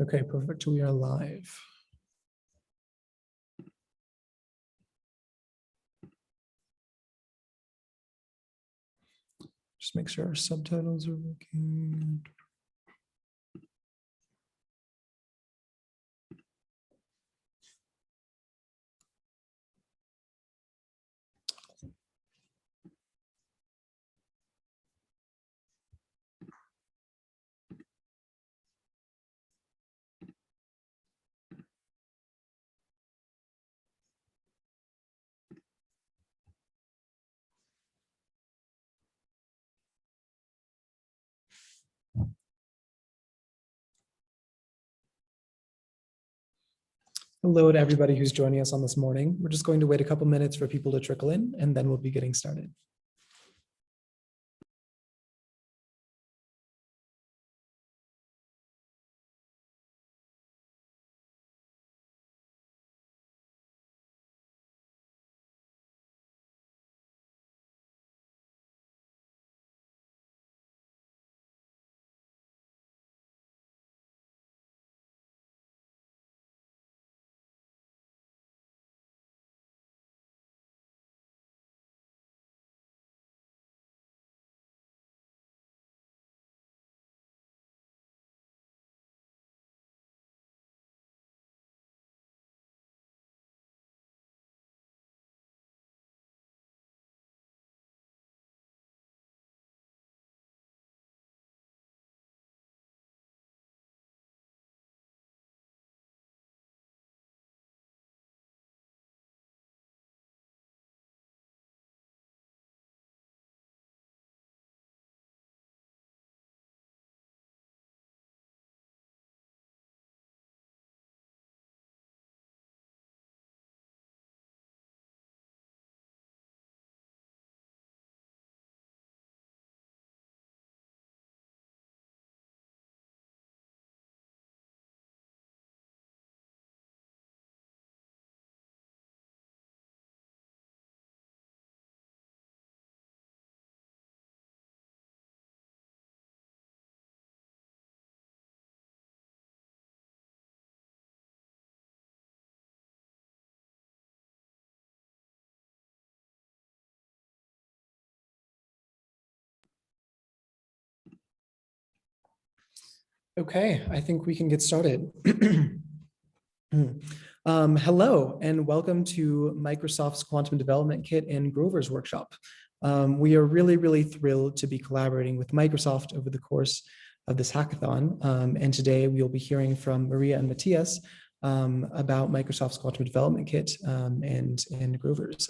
Okay, perfect. We are live. Just make sure our subtitles are working. Hello to everybody who's joining us on this morning. We're just going to wait a couple minutes for people to trickle in, and then we'll be getting started. Okay, I think we can get started. Hello, and welcome to Microsoft's Quantum Development Kit and Grover's workshop. We are really thrilled to be collaborating with Microsoft over the course of this hackathon. And today we will be hearing from Maria and Matthias about Microsoft's Quantum Development Kit and Grover's.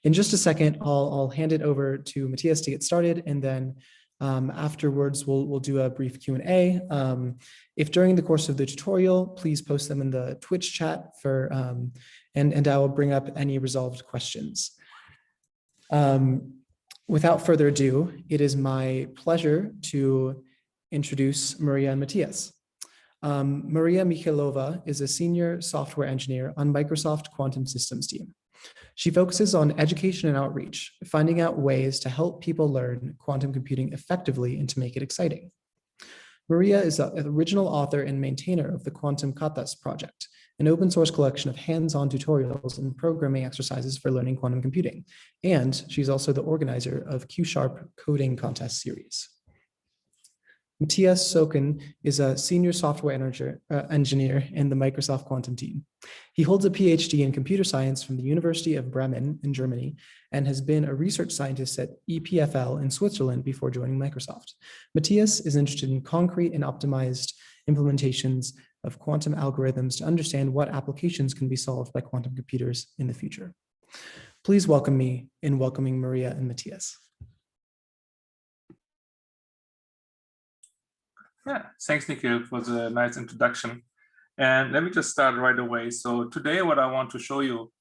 In just a second, I'll hand it over to Matthias to get started, and then afterwards, we'll do a brief Q&A. If during the course of the tutorial, please post them in the Twitch chat for, and I will bring up any resolved questions. Without further ado, it is my pleasure to introduce Maria and Matthias. Maria Mikhailova is a senior software engineer on Microsoft Quantum Systems team. She focuses on education and outreach, finding out ways to help people learn quantum computing effectively and to make it exciting. Maria is the original author and maintainer of the Quantum Katas project, an open source collection of hands-on tutorials and programming exercises for learning quantum computing. And she's also the organizer of Q-Sharp coding contest series. Matthias Soken is a senior software engineer in the Microsoft Quantum team. He holds a PhD in computer science from the University of Bremen in Germany and has been a research scientist at EPFL in Switzerland before joining Microsoft. Matthias is interested in concrete and optimized implementations of quantum algorithms to understand what applications can be solved by quantum computers in the future. Please welcome me in welcoming Maria and Matthias. Yeah, thanks, Nikhil, for the nice introduction. And let me just start right away. So today, what I want to show you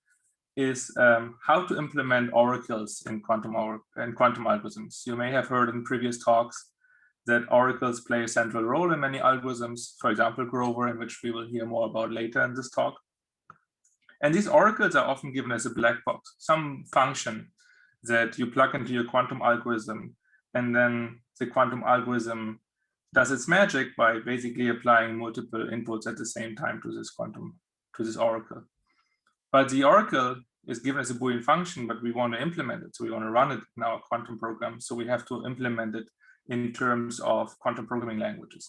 is how to implement oracles in quantum algorithms. You may have heard in previous talks that oracles play a central role in many algorithms, for example, Grover, in which we will hear more about later in this talk. And these oracles are often given as a black box, some function that you plug into your quantum algorithm, and then the quantum algorithm does its magic by basically applying multiple inputs at the same time to this oracle. But the oracle is given as a Boolean function, but we want to implement it. So we want to run it in our quantum program. So we have to implement it in terms of quantum programming languages.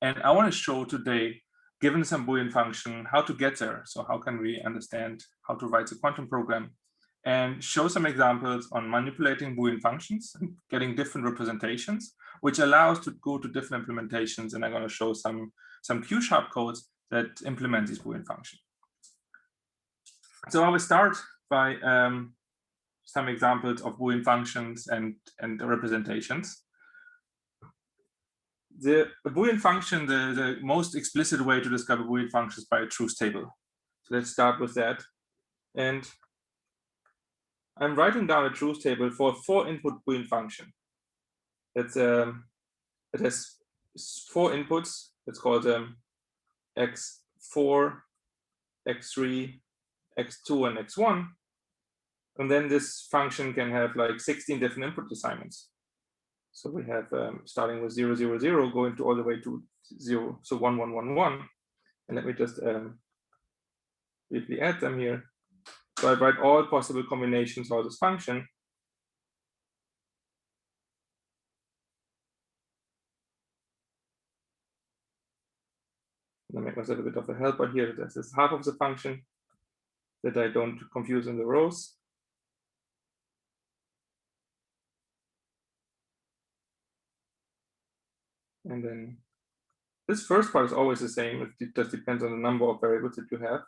And I want to show today, given some Boolean function, how to get there. So how can we understand how to write the quantum program, and show some examples on manipulating Boolean functions and getting different representations, which allows to go to different implementations. And I'm going to show some Q# codes that implement these Boolean functions. So I will start by some examples of Boolean functions and representations. The Boolean function, the most explicit way to discover Boolean functions by a truth table. So let's start with that. And I'm writing down a truth table for a 4-input Boolean function. It's it has 4 inputs. It's called x4, x3, x2, and x1. And then this function can have like 16 different input assignments. So we have starting with 0, 0, 0, going to all the way to 0. So 1, 1, 1, 1. And let me just briefly add them here. So I write all possible combinations of this function. And I make myself a bit of a helper here. This is half of the function that I don't confuse in the rows. And then this first part is always the same. It just depends on the number of variables that you have.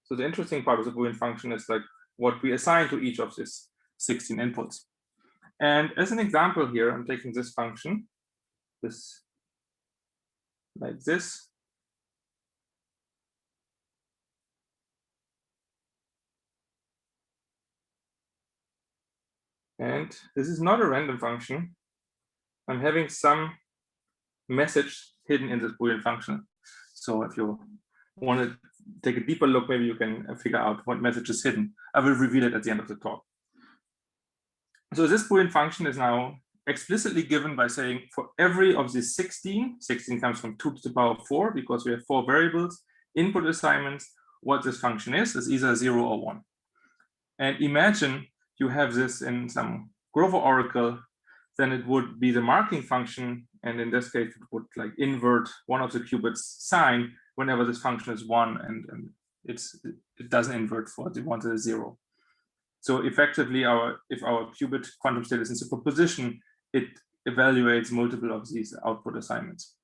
So the interesting part of the Boolean function is like what we assign to each of these 16 inputs. And as an example here, I'm taking this function, this like this. And this is not a random function. I'm having some message hidden in this Boolean function. So if you want to take a deeper look, maybe you can figure out what message is hidden. I will reveal it at the end of the talk. So this Boolean function is now explicitly given by saying for every of these 16 comes from 2 to the power of 4 because we have 4 variables, input assignments, what this function is either 0 or 1. And imagine you have this in some Grover oracle, then it would be the marking function. And in this case, it would like invert one of the qubits sign whenever this function is 1 and it doesn't invert for the 1 to the 0. So effectively, if our qubit quantum state is in superposition, it evaluates multiple of these output assignments.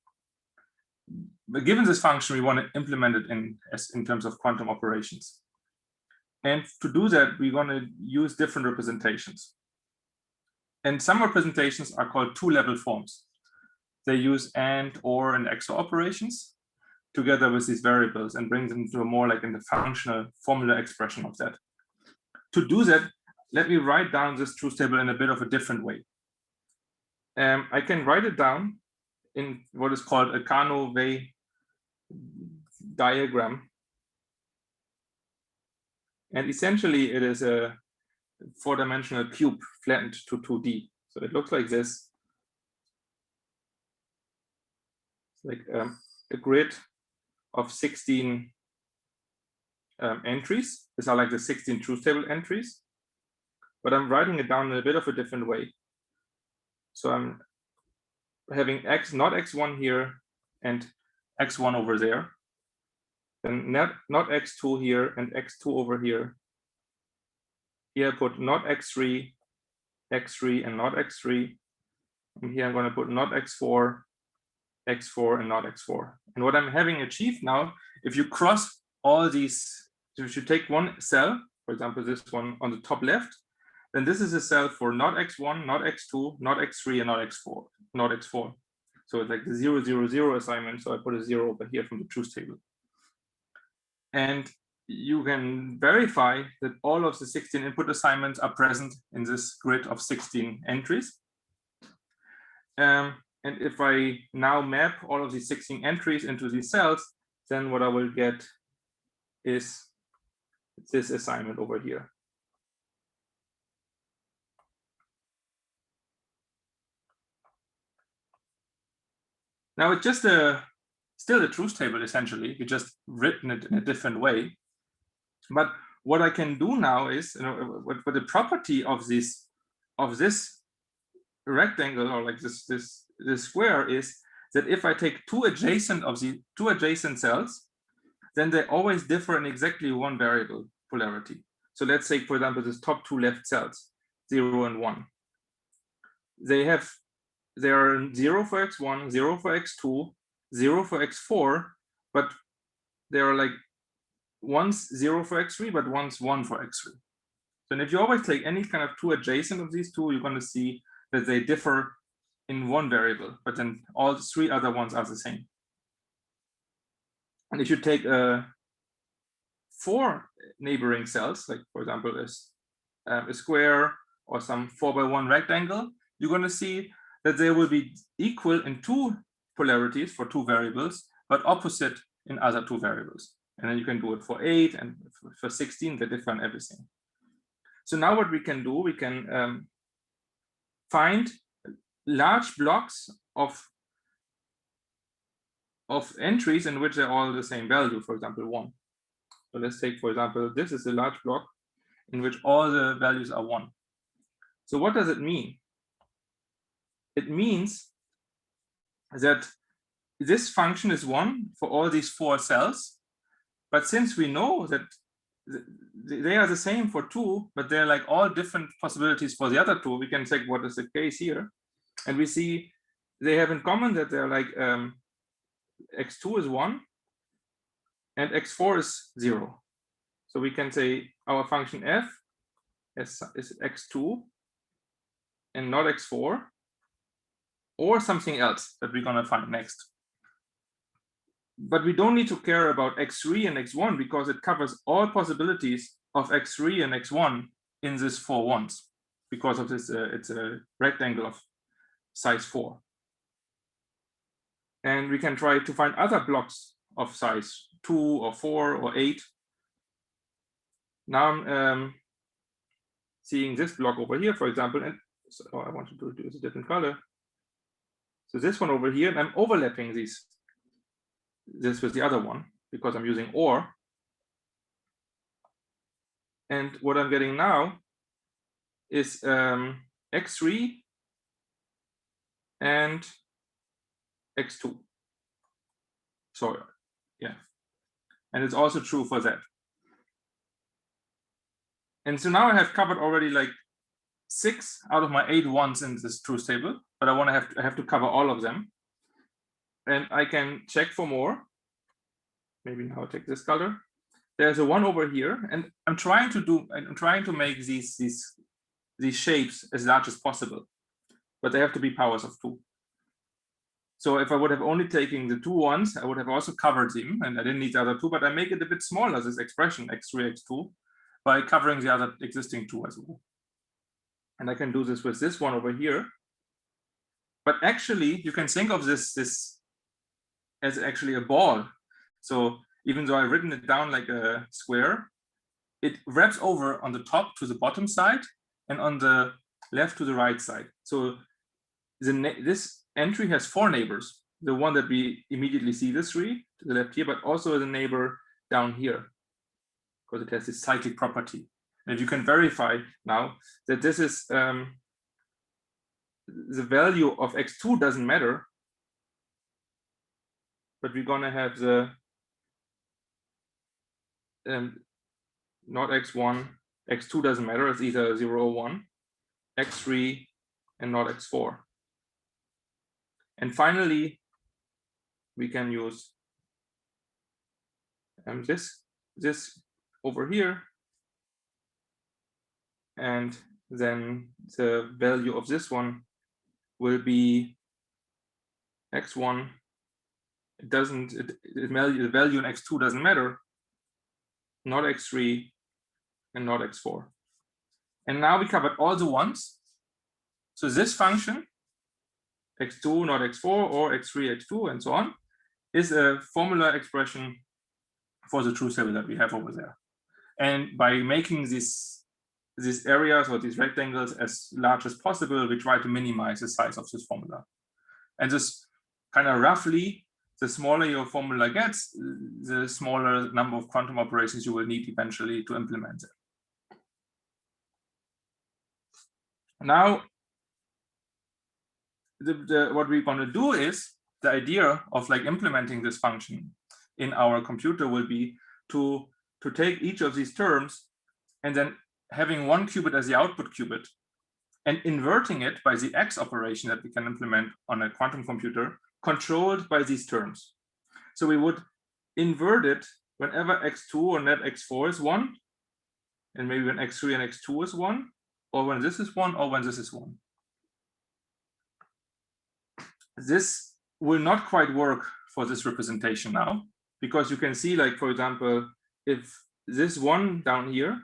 But given this function, we want to implement it in terms of quantum operations. And to do that, we're going to use different representations. And some representations are called 2-level forms. They use AND, OR, and XOR operations together with these variables and bring them to a more like in the functional formula expression of that. To do that, let me write down this truth table in a bit of a different way. I can write it down in what is called a Carnot Way diagram. And essentially, it is a 4-dimensional cube flattened to 2D. So it looks like this. It's like a grid of 16 entries. These are like the 16 truth table entries. But I'm writing it down in a bit of a different way. So I'm having x, not x1 here, and x1 over there. Then not x2 here and x2 over here. Here I put not x3, x3, and not x3. And here I'm going to put not x4, x4, and not x4. And what I'm having achieved now, if you cross all these, so if you take one cell, for example, this one on the top left, then this is a cell for not x1, not x2, not x3, and not x4. So it's like the 0, 0, 0 assignment. So I put a 0 over here from the truth table. And you can verify that all of the 16 input assignments are present in this grid of 16 entries. And if I now map all of these 16 entries into these cells, then what I will get is this assignment over here. Now it's just still a truth table, essentially. We just written it in a different way. But what I can do now is, what the property of this rectangle, or like this square, is that if I take two adjacent cells, then they always differ in exactly one variable polarity. So let's say, for example, this top two left cells, 0 and 1. They are 0 for x1, 0 for x2, 0 for x4, but they are like one's 0 for x3, but one's 1 for x3. So if you always take any kind of two adjacent of these two, you're going to see that they differ in one variable, but then all three other ones are the same. And if you take 4 neighboring cells, like for example, a square or some 4x1 rectangle, you're going to see that they will be equal in two polarities for two variables, but opposite in other two variables. And then you can do it for 8 and for 16, they differ in everything. So now what we can do, we can find large blocks of entries in which they're all the same value, for example, 1. So let's take, for example, this is a large block in which all the values are 1. So what does it mean? It means that this function is 1 for all these 4 cells, but since we know that they are the same for 2, but they're like all different possibilities for the other 2, we can check what is the case here. And we see they have in common that they're like x2 is 1 and x4 is 0. So we can say our function f is x2 and not x4, or something else that we're going to find next. But we don't need to care about x3 and x1 because it covers all possibilities of x3 and x1 in this 4 ones, because of this, it's a rectangle of size 4. And we can try to find other blocks of size 2 or 4 or 8. Now I'm seeing this block over here, for example, and so I want to do it a different color. So this one over here, and I'm overlapping this with the other one because I'm using OR. And what I'm getting now is x3 and x2. Sorry, yeah. And it's also true for that. And so now I have covered already like 6 out of my 8 ones in this truth table, but I have to cover all of them. And I can check for more. Maybe now I'll take this color. There's a 1 over here, and I'm trying to make these shapes as large as possible, but they have to be powers of 2. So if I would have only taken the 2 ones, I would have also covered them, and I didn't need the other 2, but I make it a bit smaller, this expression x3, x2, by covering the other existing 2 as well. And I can do this with this one over here. But actually, you can think of this as actually a ball. So even though I've written it down like a square, it wraps over on the top to the bottom side and on the left to the right side. So this entry has 4 neighbors. The one that we immediately see, the 3 to the left here, but also the neighbor down here, because it has this cyclic property. And you can verify now that this is the value of x2 doesn't matter, but we're going to have the not x1, x2 doesn't matter, it's either 0 or 1, x3 and not x4. And finally, we can use this over here, and then the value of this one will be x1. The value in x2 doesn't matter, not x3 and not x4. And now we covered all the ones. So this function, x2 not x4 or x3 x2 and so on, is a formula expression for the truth table that we have over there. And by making these areas or these rectangles as large as possible, we try to minimize the size of this formula. And this kind of roughly, the smaller your formula gets, the smaller number of quantum operations you will need eventually to implement it. Now, what we're going to do is, the idea of like implementing this function in our computer will be to take each of these terms and then having one qubit as the output qubit and inverting it by the X operation that we can implement on a quantum computer controlled by these terms. So we would invert it whenever x2 or net x4 is 1, and maybe when x3 and x2 is 1, or when this is 1, or when this is 1. This will not quite work for this representation now, because you can see, like, for example, if this one down here,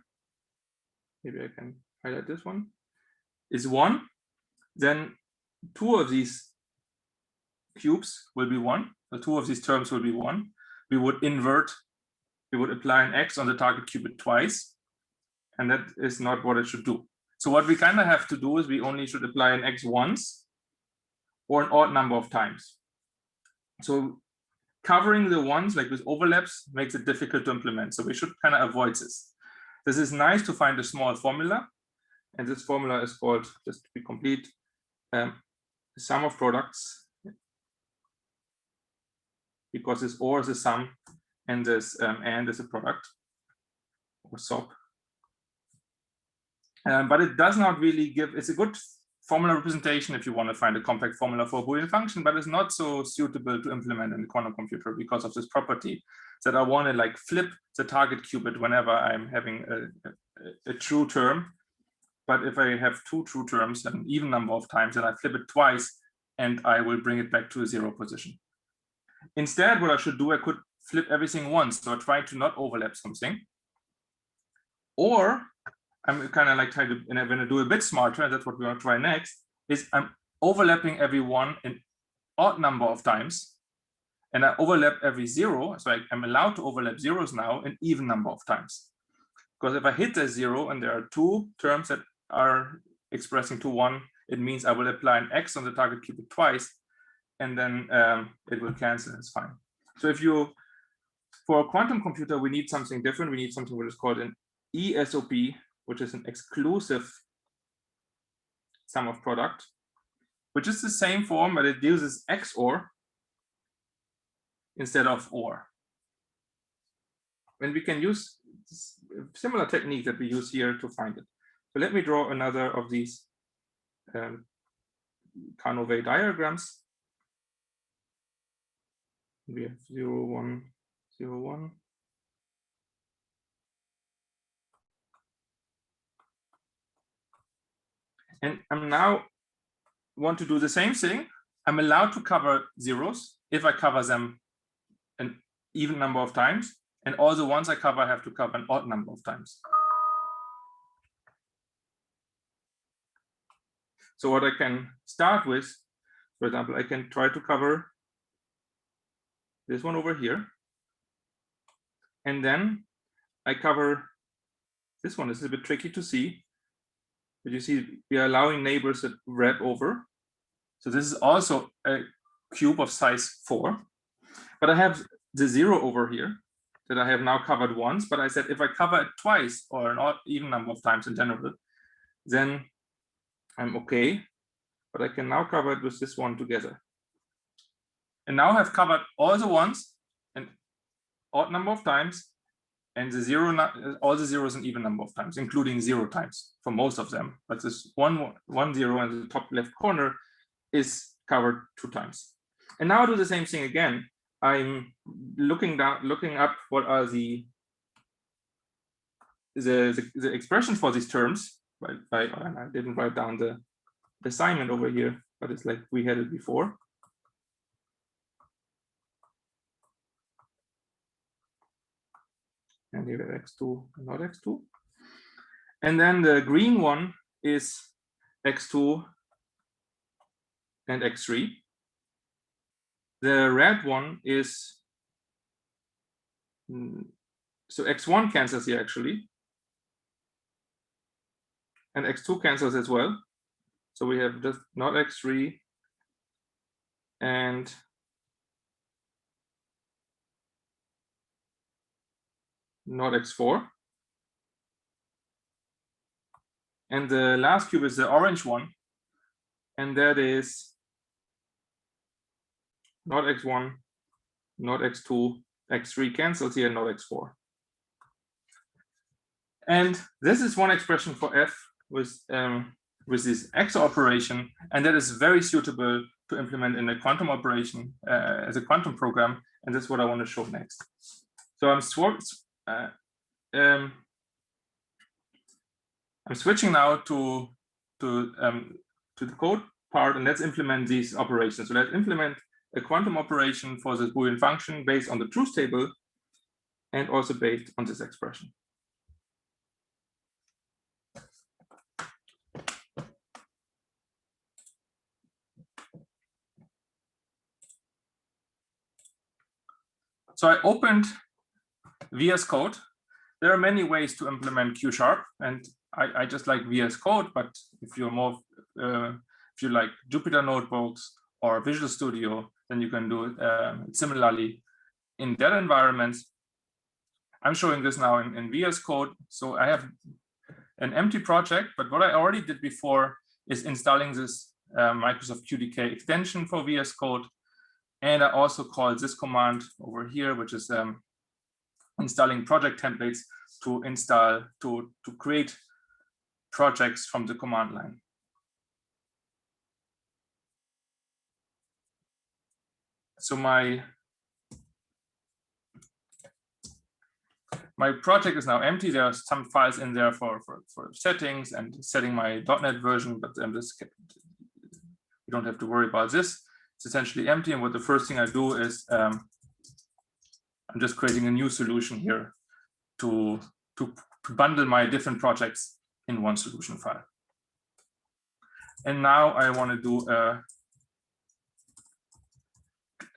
maybe I can highlight this one, is 1, then 2 of these cubes will be 1. So 2 of these terms will be 1. We would invert, we would apply an X on the target qubit twice, and that is not what it should do. So what we kind of have to do is we only should apply an X once or an odd number of times. So covering the ones, like with overlaps, makes it difficult to implement. So we should kind of avoid this. This is nice to find a small formula. And this formula is called, just to be complete, sum of products, because this OR is a sum and this AND is a product, or SOP. But it does not really give, it's a good formula representation if you want to find a compact formula for a Boolean function, but it's not so suitable to implement in the quantum computer because of this property that I want to like flip the target qubit whenever I'm having a true term. But if I have 2 true terms an even number of times, then I flip it twice and I will bring it back to a 0 position. Instead, what I should do, I could flip everything once. So I try to not overlap something. Or I'm kind of like trying to, and I'm going to do a bit smarter, and that's what we're going to try next, is I'm overlapping every one an odd number of times. And I overlap every 0. So I'm allowed to overlap zeros now an even number of times. Because if I hit a 0 and there are 2 terms that are expressing to 1, it means I will apply an X on the target qubit twice, and then it will cancel, it's fine. So if you, for a quantum computer, we need something different. We need something which is called an ESOP, which is an exclusive sum of product, which is the same form, but it uses XOR instead of OR. And we can use similar technique that we use here to find it. So let me draw another of these Carnot Way diagrams. We have 0, 1, 0, 1. And I'm now want to do the same thing. I'm allowed to cover zeros if I cover them an even number of times. And all the ones I cover have to cover an odd number of times. So what I can start with, for example, I can try to cover this one over here. And then I cover this one. This is a bit tricky to see. But you see, we are allowing neighbors that wrap over. So this is also a cube of size 4. But I have the 0 over here that I have now covered once. But I said if I cover it twice or an odd even number of times in general, then I'm okay. But I can now cover it with this one together. And now I've covered all the ones an odd number of times, and the 0, all the zeros an even number of times, including 0 times for most of them. But this one 0 in the top left corner is covered 2 times. And now I do the same thing again. I'm looking up what are the expressions for these terms. I didn't write down the assignment over here, but it's like we had it before. And here x2 and not x2. And then the green one is x2 and x3. The red one is, so x1 cancels here actually. And x2 cancels as well. So we have just not x3 and not x4. And the last cube is the orange one, and that is not x1, not x2, x3 cancels here, not x4. And this is one expression for f with this XOR operation, and that is very suitable to implement in a quantum operation as a quantum program, and that's what I want to show next. So I'm switching now to the code part, and let's implement these operations. So let's implement a quantum operation for this Boolean function based on the truth table and also based on this expression. So I opened VS Code. There are many ways to implement Q#, and I just like VS Code, but if you're more, if you like Jupyter Notebooks or Visual Studio, then you can do it similarly in that environment. I'm showing this now in VS Code. So I have an empty project, but what I already did before is installing this Microsoft QDK extension for VS Code. And I also called this command over here, which is installing project templates to create projects from the command line. So my project is now empty. There are some files in there for settings and setting my .NET version, but we don't have to worry about this. It's essentially empty, and what the first thing I do is I'm just creating a new solution here to bundle my different projects in one solution file. And now I want to do a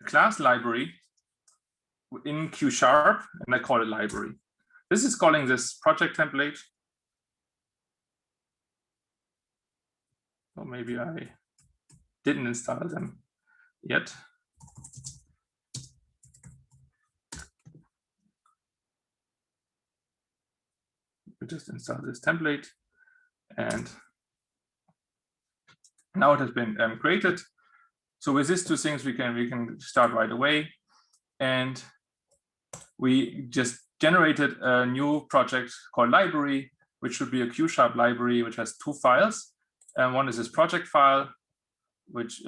class library in Q#, and I call it library. This is calling this project template. Or maybe I didn't install them yet. We just install this template, and now it has been created. So with these two things, we can start right away, and we just generated a new project called library, which should be a Q# library, which has two files. And one is this project file, which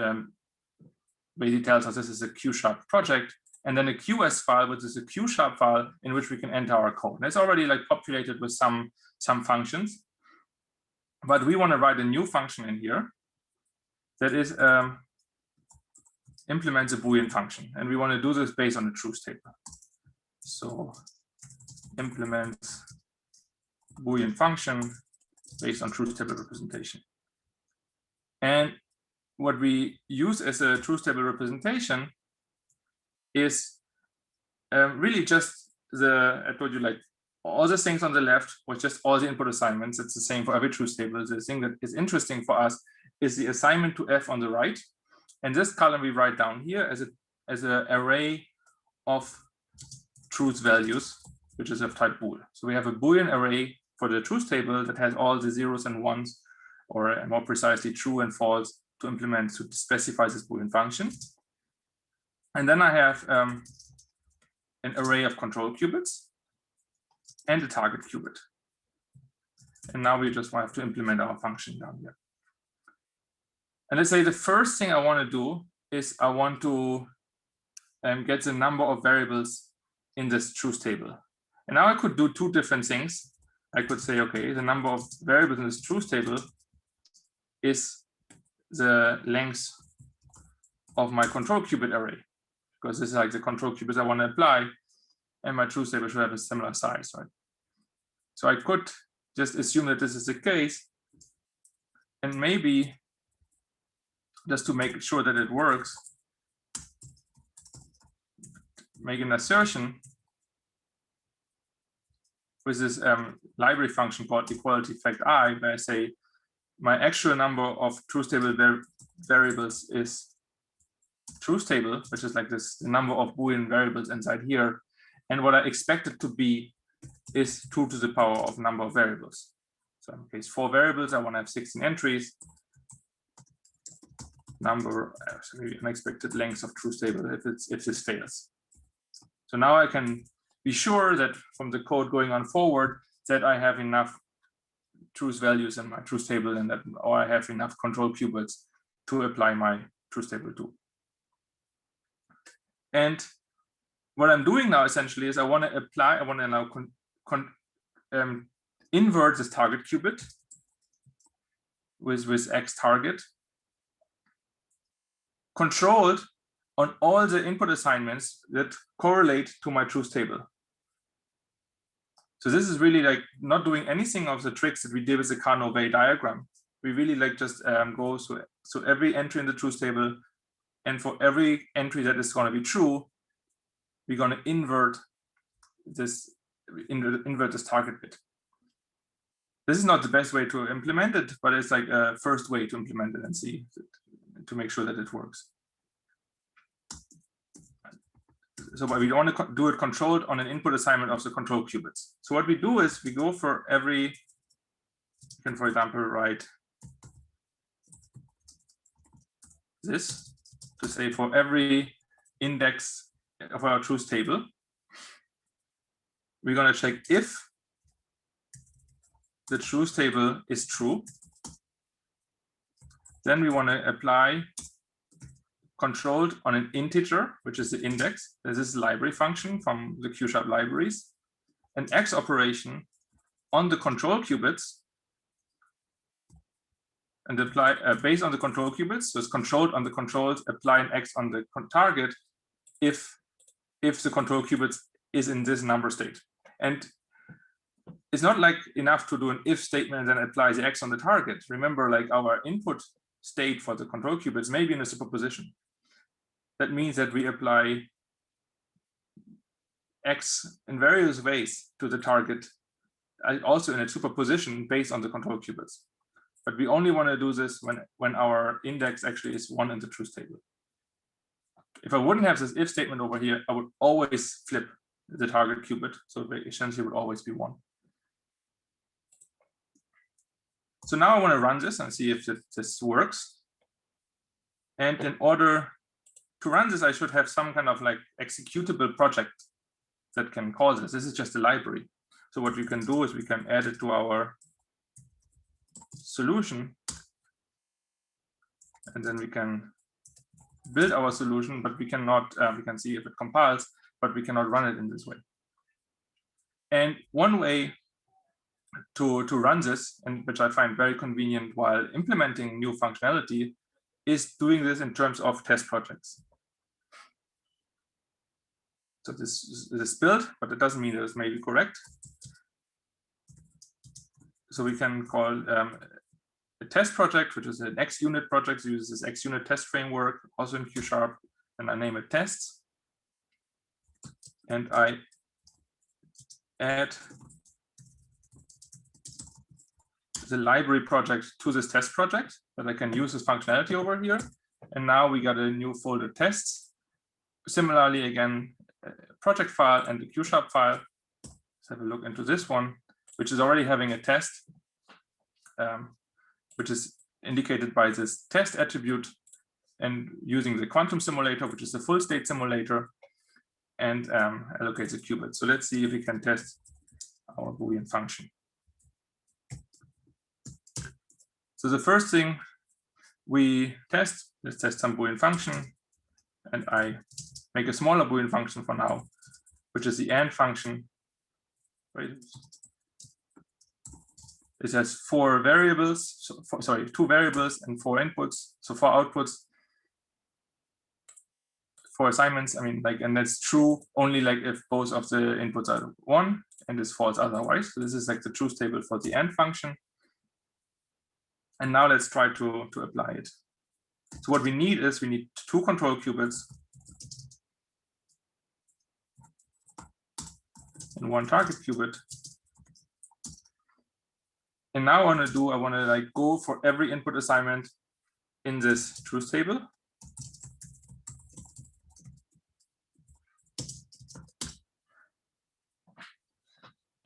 basically tells us this is a Q# project, and then a QS file, which is a Q# file in which we can enter our code. And it's already like populated with some functions, but we want to write a new function in here that is implements a Boolean function, and we want to do this based on the truth table. So implements Boolean function based on truth table representation. And what we use as a truth table representation is really just I told you, like, all the things on the left was just all the input assignments. It's the same for every truth table. The thing that is interesting for us is the assignment to F on the right. And this column we write down here as an array of truth values, which is of type bool. So we have a Boolean array for the truth table that has all the zeros and ones, or more precisely true and false, to implement, to specify this Boolean function. And then I have an array of control qubits and a target qubit. And now we just have to implement our function down here. And let's say the first thing I want to do is I want to get the number of variables in this truth table. And now I could do two different things. I could say, okay, the number of variables in this truth table is the length of my control qubit array, because this is like the control qubits I want to apply, and my truth table should have a similar size, right? So I could just assume that this is the case, and maybe just to make sure that it works, make an assertion with this library function called equality fact I, where I say my actual number of truth table variables is truth table, which is like this, the number of Boolean variables inside here. And what I expect it to be is 2 to the power of number of variables. So in case 4 variables, I want to have 16 entries. Number, maybe unexpected length of truth table if this fails. So now I can be sure that from the code going on forward that I have enough truth values in my truth table and that, or I have enough control qubits to apply my truth table to. And what I'm doing now essentially is I want to now invert this target qubit with X target, controlled on all the input assignments that correlate to my truth table. So this is really like not doing anything of the tricks that we did with the Carnot Way diagram. We really like just go so every entry in the truth table, and for every entry that is going to be true, we're going to invert this target bit. This is not the best way to implement it, but it's like a first way to implement it and see to make sure that it works. So we want to do it controlled on an input assignment of the control qubits. So what we do is we go for every, you can, for example, write this to say for every index of our truth table, we're going to check if the truth table is true. Then we want to apply controlled on an integer, which is the index. This is a library function from the Q# libraries. An X operation on the control qubits and apply based on the control qubits. So it's controlled on the controlled, apply an X on the target if the control qubits is in this number state. And it's not like enough to do an if statement and then apply the X on the target. Remember, like our input state for the control qubits may be in a superposition. That means that we apply X in various ways to the target, also in a superposition based on the control qubits. But we only want to do this when our index actually is 1 in the truth table. If I wouldn't have this if statement over here, I would always flip the target qubit. So it essentially would always be 1. So now I want to run this and see if this works. And in order to run this, I should have some kind of like executable project that can call this. This is just a library. So what we can do is we can add it to our solution. And then we can build our solution, but we cannot, we can see if it compiles, but we cannot run it in this way. And one way to run this, and which I find very convenient while implementing new functionality, is doing this in terms of test projects. So this is built, but it doesn't mean that it's maybe correct. So we can call a test project, which is an XUnit project, uses this XUnit test framework, also in Q#, and I name it tests. And I add the library project to this test project that I can use this functionality over here. And now we got a new folder tests. Similarly, again, a project file and the Q# file. Let's have a look into this one, which is already having a test, which is indicated by this test attribute and using the quantum simulator, which is the full state simulator, and allocates a qubit. So let's see if we can test our Boolean function. So the first thing we test, let's test some Boolean function, and I make a smaller Boolean function for now, which is the AND function. Wait. It has 4 variables, sorry, 2 variables and 4 inputs, so 4 outputs, 4 assignments. I mean, like, and that's true only like if both of the inputs are 1 and is false otherwise. So this is like the truth table for the AND function. And now let's try to apply it. So what we need is we need 2 control qubits and 1 target qubit. And now I want to like go for every input assignment in this truth table.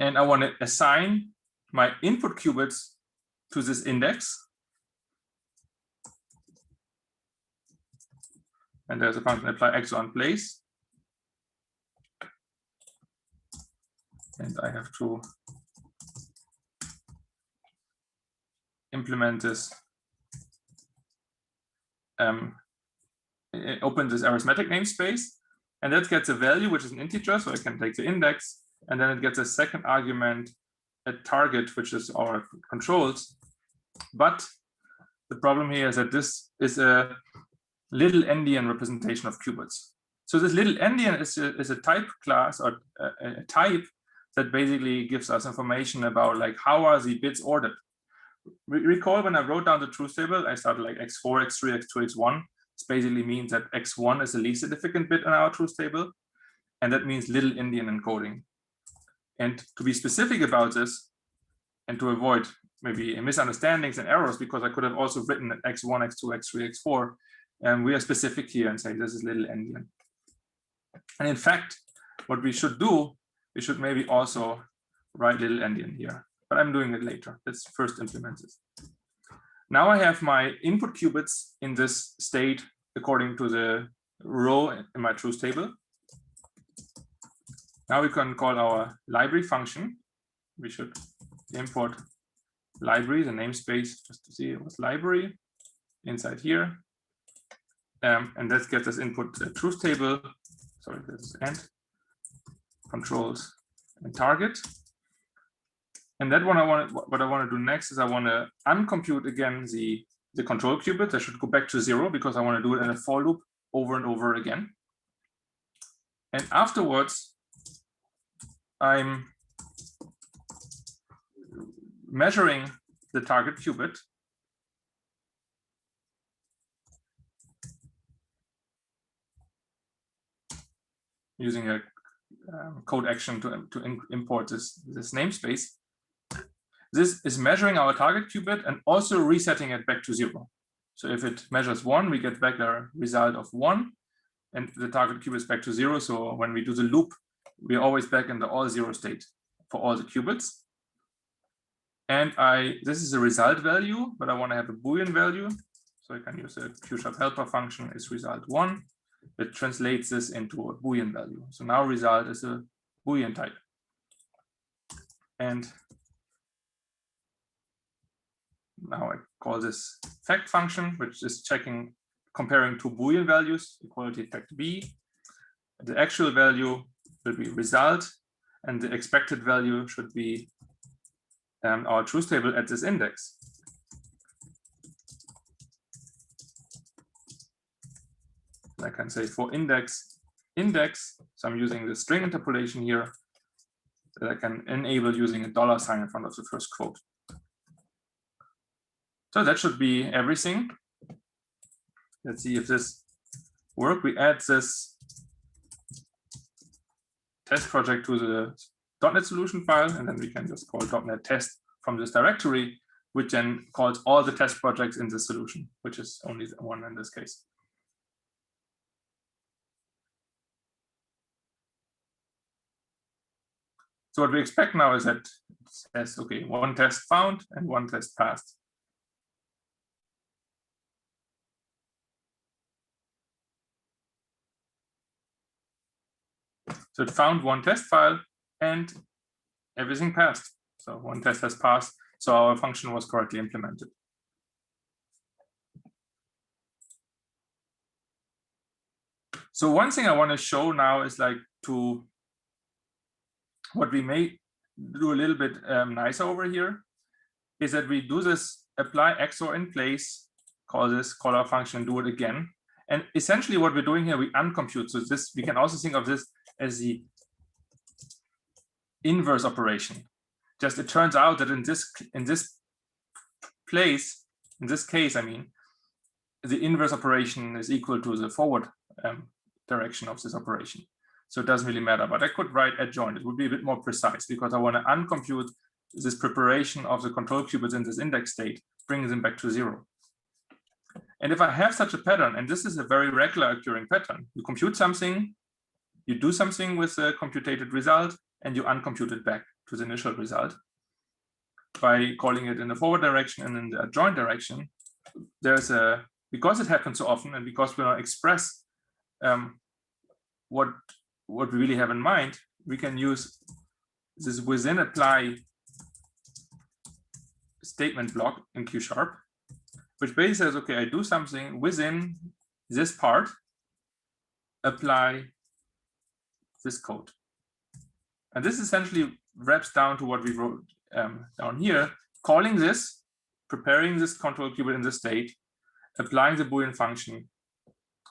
and I want to assign my input qubits to this index. And there's a function apply XOR in place. And I have to implement this, open this arithmetic namespace, and that gets a value which is an integer, so I can take the index, and then it gets a second argument, a target, which is our controls. But the problem here is that this is a little endian representation of qubits. So this little endian is a type class, or a type that basically gives us information about like how are the bits ordered. Recall when I wrote down the truth table, I started like x4, x3, x2, x1. This basically means that x1 is the least significant bit on our truth table, and that means little endian encoding. And to be specific about this, and to avoid maybe misunderstandings and errors, because I could have also written x1, x2, x3, x4, and we are specific here and say this is little endian. And in fact, what we should do, we should maybe also write little endian here, but I'm doing it later. Let's first implement this. Now I have my input qubits in this state according to the row in my truth table. Now we can call our library function. We should import library, the namespace, just to see it was library inside here. And that gets us input truth table. Sorry, this is end, controls, and target. And that one what I want to do next is I want to uncompute again the control qubit. I should go back to 0 because I want to do it in a for loop over and over again. And afterwards, I'm measuring the target qubit using a code action to import this namespace. This is measuring our target qubit and also resetting it back to 0. So if it measures 1, we get back a result of 1, and the target qubit is back to 0. So when we do the loop, we're alwa# back in the all 0 state for all the qubits. And this is a result value, but I want to have a Boolean value. So I can use a Q#helper function is result 1. It translates this into a Boolean value. So now result is a Boolean type. And now I call this fact function, which is checking, comparing two Boolean values, equality fact B. The actual value will be result, and the expected value should be our truth table at this index. I can say for index, so I'm using the string interpolation here that I can enable using a $sign in front of the first quote. So that should be everything. Let's see if this works. We add this test project to the .NET solution file, and then we can just call .NET test from this directory, which then calls all the test projects in the solution, which is only one in this case. So what we expect now is that it says, okay, one test found and one test passed. So it found one test file and everything passed. So one test has passed. So our function was correctly implemented. So one thing I want to show now is like what we may do a little bit nicer over here is that we do this apply XOR in place, call our function, do it again. And essentially what we're doing here, we uncompute. So this, we can also think of this as the inverse operation. Just it turns out that in this case, I mean, the inverse operation is equal to the forward direction of this operation. So it doesn't really matter, but I could write adjoint. It would be a bit more precise because I want to uncompute this preparation of the control qubits in this index state, bringing them back to 0. And if I have such a pattern, and this is a very regular occurring pattern, you compute something, you do something with the computated result, and you uncompute it back. to the initial result by calling it in the forward direction and in the adjoint direction. There's a, because it happens so often and because we want to express what we really have in mind, we can use this within apply statement block in Q#, which basically says, okay, I do something within this part, apply this code. And this essentially wraps down to what we wrote down here, calling this, preparing this control qubit in this state, applying the Boolean function,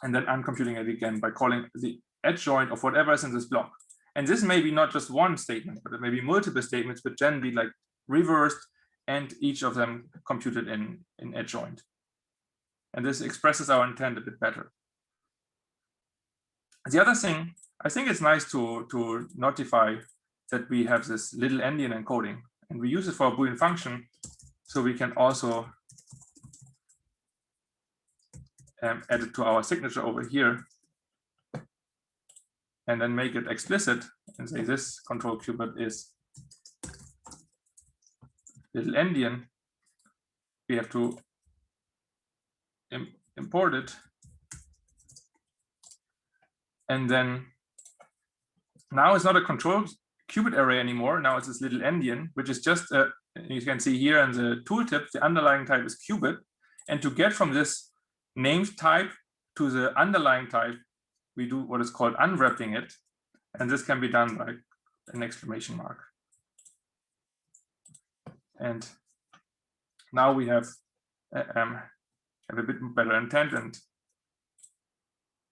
and then uncomputing it again by calling the adjoint of whatever is in this block. And this may be not just one statement, but it may be multiple statements, but generally like reversed and each of them computed in adjoint. And this expresses our intent a bit better. The other thing, I think it's nice to notify that we have this little endian encoding, and we use it for a Boolean function, so we can also add it to our signature over here, and then make it explicit and say this control qubit is little endian. We have to import it, and then now it's not a control qubit array anymore. Now it's this little endian, which is just you can see here in the tooltip, the underlying type is qubit, and to get from this named type to the underlying type, we do what is called unwrapping it, and this can be done by an exclamation mark. And now we have a bit better intent, and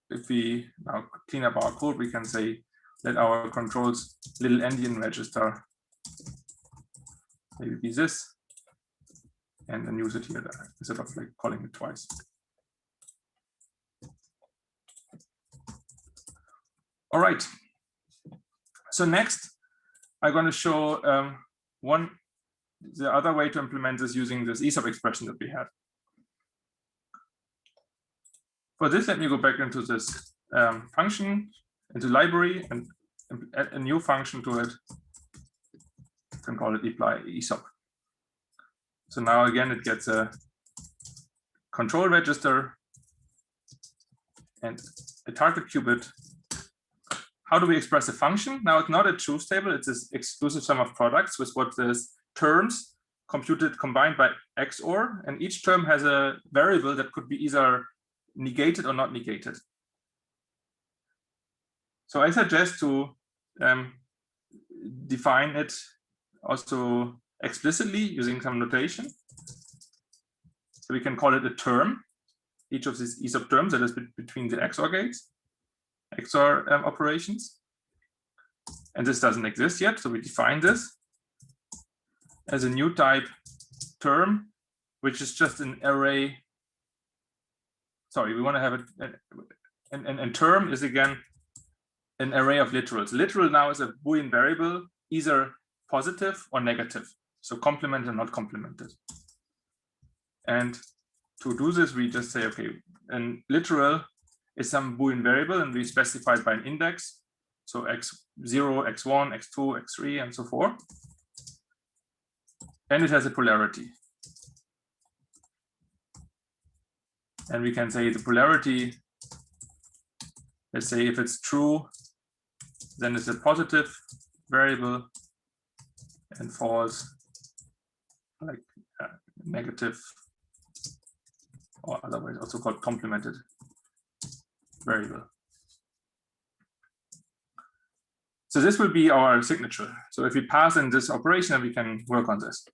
if we now clean up our code, we can say let our controls little endian register maybe be this, and then use it here instead of like calling it twice. All right. So next, I'm going to show the other way to implement this using this ESOP expression that we had. For this, let me go back into this function, into library, and add a new function to it. You can call it apply ESOP. So now again, it gets a control register and a target qubit. How do we express a function? Now it's not a truth table, it's this exclusive sum of products with what is terms computed combined by XOR, and each term has a variable that could be either negated or not negated. So I suggest to define it also explicitly using some notation. So we can call it a term, each of these ESOP terms that is between the XOR gates, XOR operations. And this doesn't exist yet, so we define this as a new type term, which is just an array. Sorry, we want to have it, and term is again an array of literals. Literal now is a Boolean variable, either positive or negative, so complemented and not complemented. And to do this, we just say, okay, and literal is some Boolean variable, and we specify it by an index, so x0, x1, x2, x3, and so forth. And it has a polarity. And we can say the polarity, let's say if it's true, then it's a positive variable, and false, like negative, or otherwise also called complemented variable. So this will be our signature. So if we pass in this operation, we can work on this.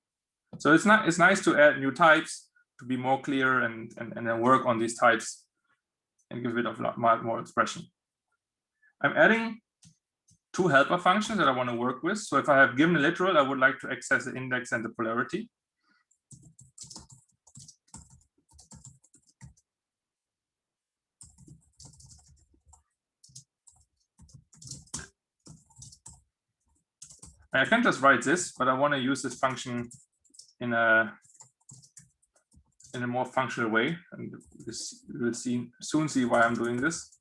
So it's nice to add new types to be more clear and then work on these types and give it a lot more expression. I'm adding two helper functions that I want to work with. So if I have given a literal, I would like to access the index and the polarity. I can just write this, but I want to use this function in a more functional way, and we'll soon see why I'm doing this.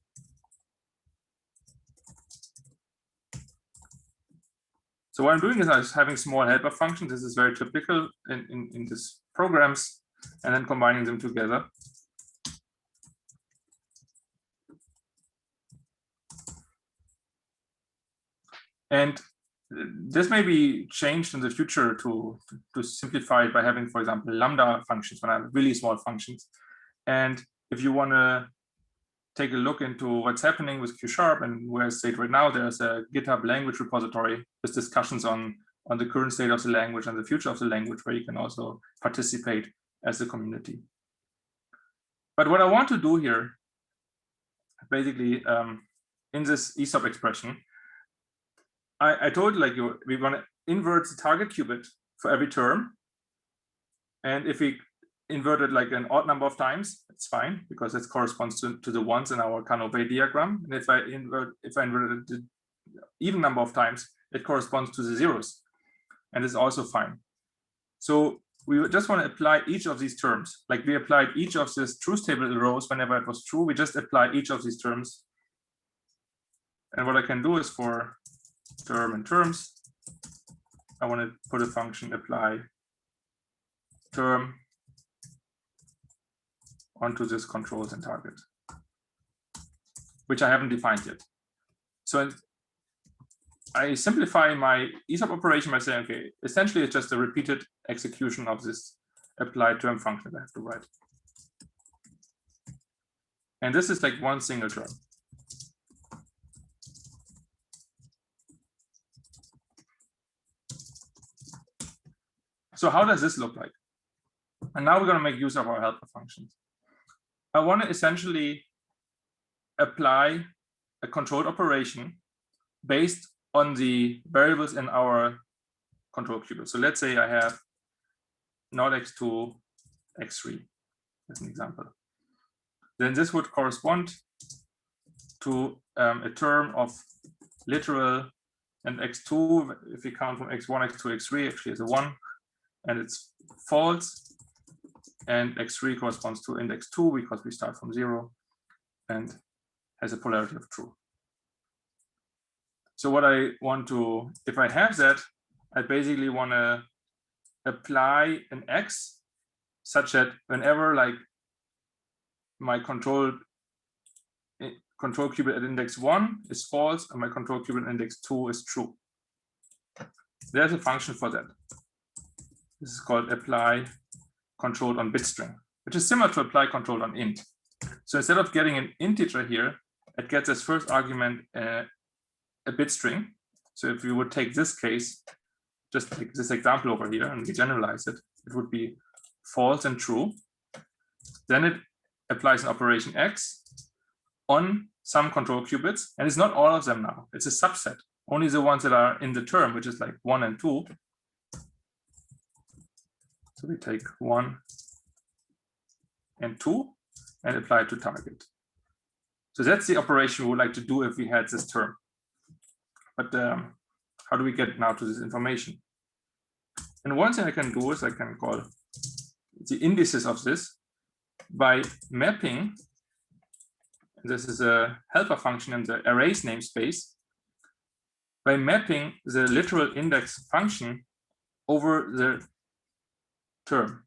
So what I'm doing is I'm having small helper functions. This is very typical in these programs, and then combining them together. And this may be changed in the future to simplify it by having, for example, lambda functions when I have really small functions. And if you want to take a look into what's happening with Q# and where it's state right now, there's a GitHub language repository with discussions on the current state of the language and the future of the language, where you can also participate as a community. But what I want to do here, basically, in this ESOP expression, I told you, like, we want to invert the target qubit for every term. And if we invert it like an odd number of times, it's fine, because it corresponds to the ones in our Carnot Way diagram. And if I invert it the even number of times, it corresponds to the zeros. And it's also fine. So we just want to apply each of these terms. Like, we applied each of these truth table rows whenever it was true. We just apply each of these terms. And what I can do is, for term and terms, I want to put a function apply term onto this controls and target, which I haven't defined yet. So I simplify my ESOP operation by saying, okay, essentially it's just a repeated execution of this apply term function that I have to write. And this is like one single term. So how does this look like? And now we're going to make use of our helper functions. I want to essentially apply a controlled operation based on the variables in our control qubit. So let's say I have not x2, x3 as an example. Then this would correspond to a term of literal and x2. If we count from x1, x2, x3, actually is a 1, and it's false. And x3 corresponds to index 2 because we start from 0 and has a polarity of true. So what I want to, if I have that, I basically want to apply an x such that whenever, like, my control qubit at index 1 is false and my control qubit at index 2 is true. There's a function for that. This is called apply controlled on bit string, which is similar to apply controlled on int. So instead of getting an integer here, it gets as first argument a bit string. So if you would take this case, just take this example over here and we generalize it, it would be false and true. Then it applies an operation x on some control qubits, and it's not all of them now. It's a subset, only the ones that are in the term, which is like 1 and 2. So we take 1 and 2 and apply it to target. So that's the operation we would like to do if we had this term. But how do we get now to this information? And one thing I can do is I can call the indices of this by mapping. This is a helper function in the arrays namespace. By mapping the literal index function over the term.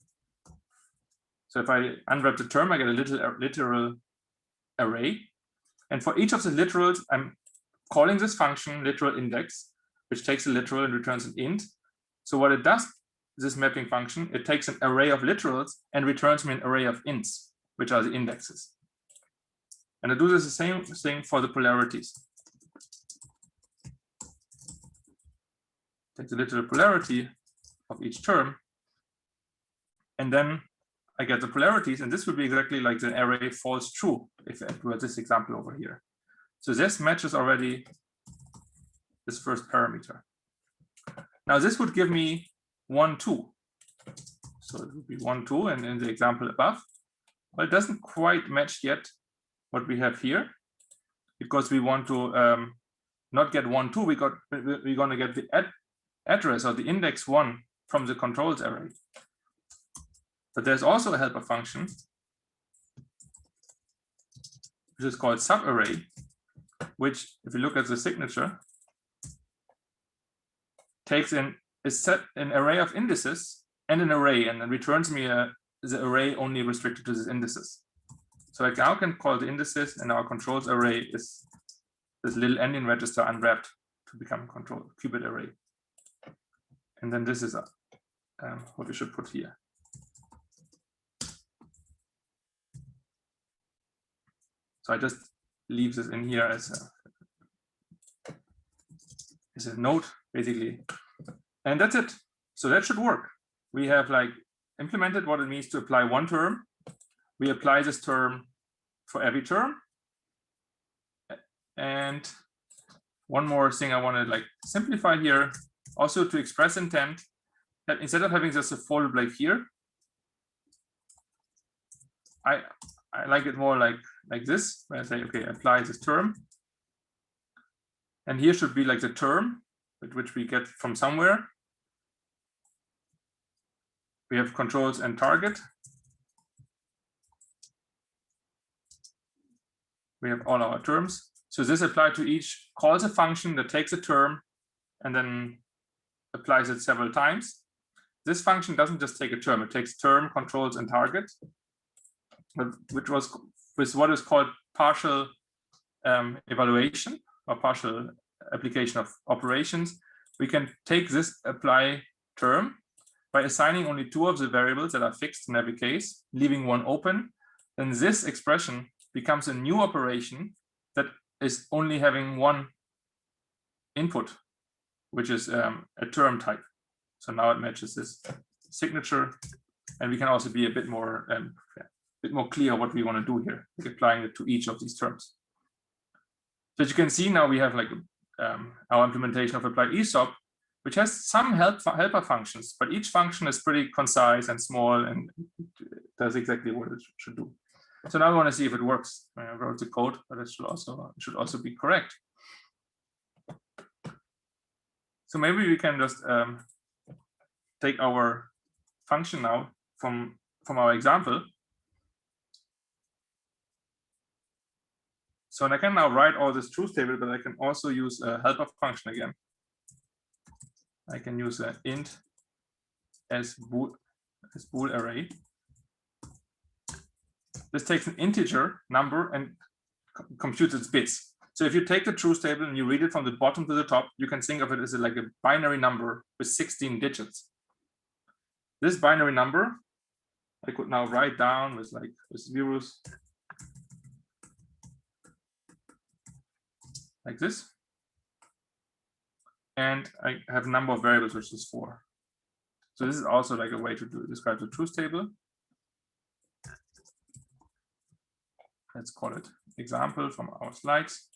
So if I unwrap the term, I get a literal array. And for each of the literals, I'm calling this function literal index, which takes a literal and returns an int. So what it does, this mapping function, it takes an array of literals and returns me an array of ints, which are the indexes. And I do this the same thing for the polarities. Take the literal polarity of each term, and then I get the polarities, and this would be exactly like the array false true if it were this example over here. So this matches already this first parameter. Now this would give me 1, 2. So it would be 1, 2, and in the example above, well, it doesn't quite match yet what we have here, because we want to not get 1, 2. We're going to get the address or the index 1 from the controls array. But there's also a helper function, which is called subarray, which, if you look at the signature, takes in a set, an array of indices and an array, and then returns me the array only restricted to these indices. So I now can call the indices, and our controls array is this little ending register unwrapped to become a control qubit array. And then this is what we should put here. So I just leave this in here as a note, basically. And that's it. So that should work. We have like implemented what it means to apply one term. We apply this term for every term. And one more thing I want to like simplify here, also to express intent, that instead of having just a for loop like here, I like it more like this, where I say, okay, apply this term. And here should be like the term, which we get from somewhere. We have controls and target. We have all our terms. So this applied to each, calls a function that takes a term and then applies it several times. This function doesn't just take a term, it takes term, controls, and target, which was with what is called partial evaluation or partial application of operations. We can take this apply term by assigning only two of the variables that are fixed in every case, leaving one open. Then this expression becomes a new operation that is only having one input, which is a term type. So now it matches this signature, and we can also be a bit more clear what we want to do here, like applying it to each of these terms. So as you can see, now we have like our implementation of apply ESOP, which has some helper functions, but each function is pretty concise and small and does exactly what it should do. So now we want to see if it works. I wrote the code, but it should also be correct. So maybe we can just take our function now from our example. So I can now write all this truth table, but I can also use a helper function again. I can use an int as bool array. This takes an integer number and computes its bits. So if you take the truth table and you read it from the bottom to the top, you can think of it as like a binary number with 16 digits. This binary number, I could now write down with zeros like this. And I have a number of variables, which is 4. So this is also like a way to describe the truth table. Let's call it example from our slides.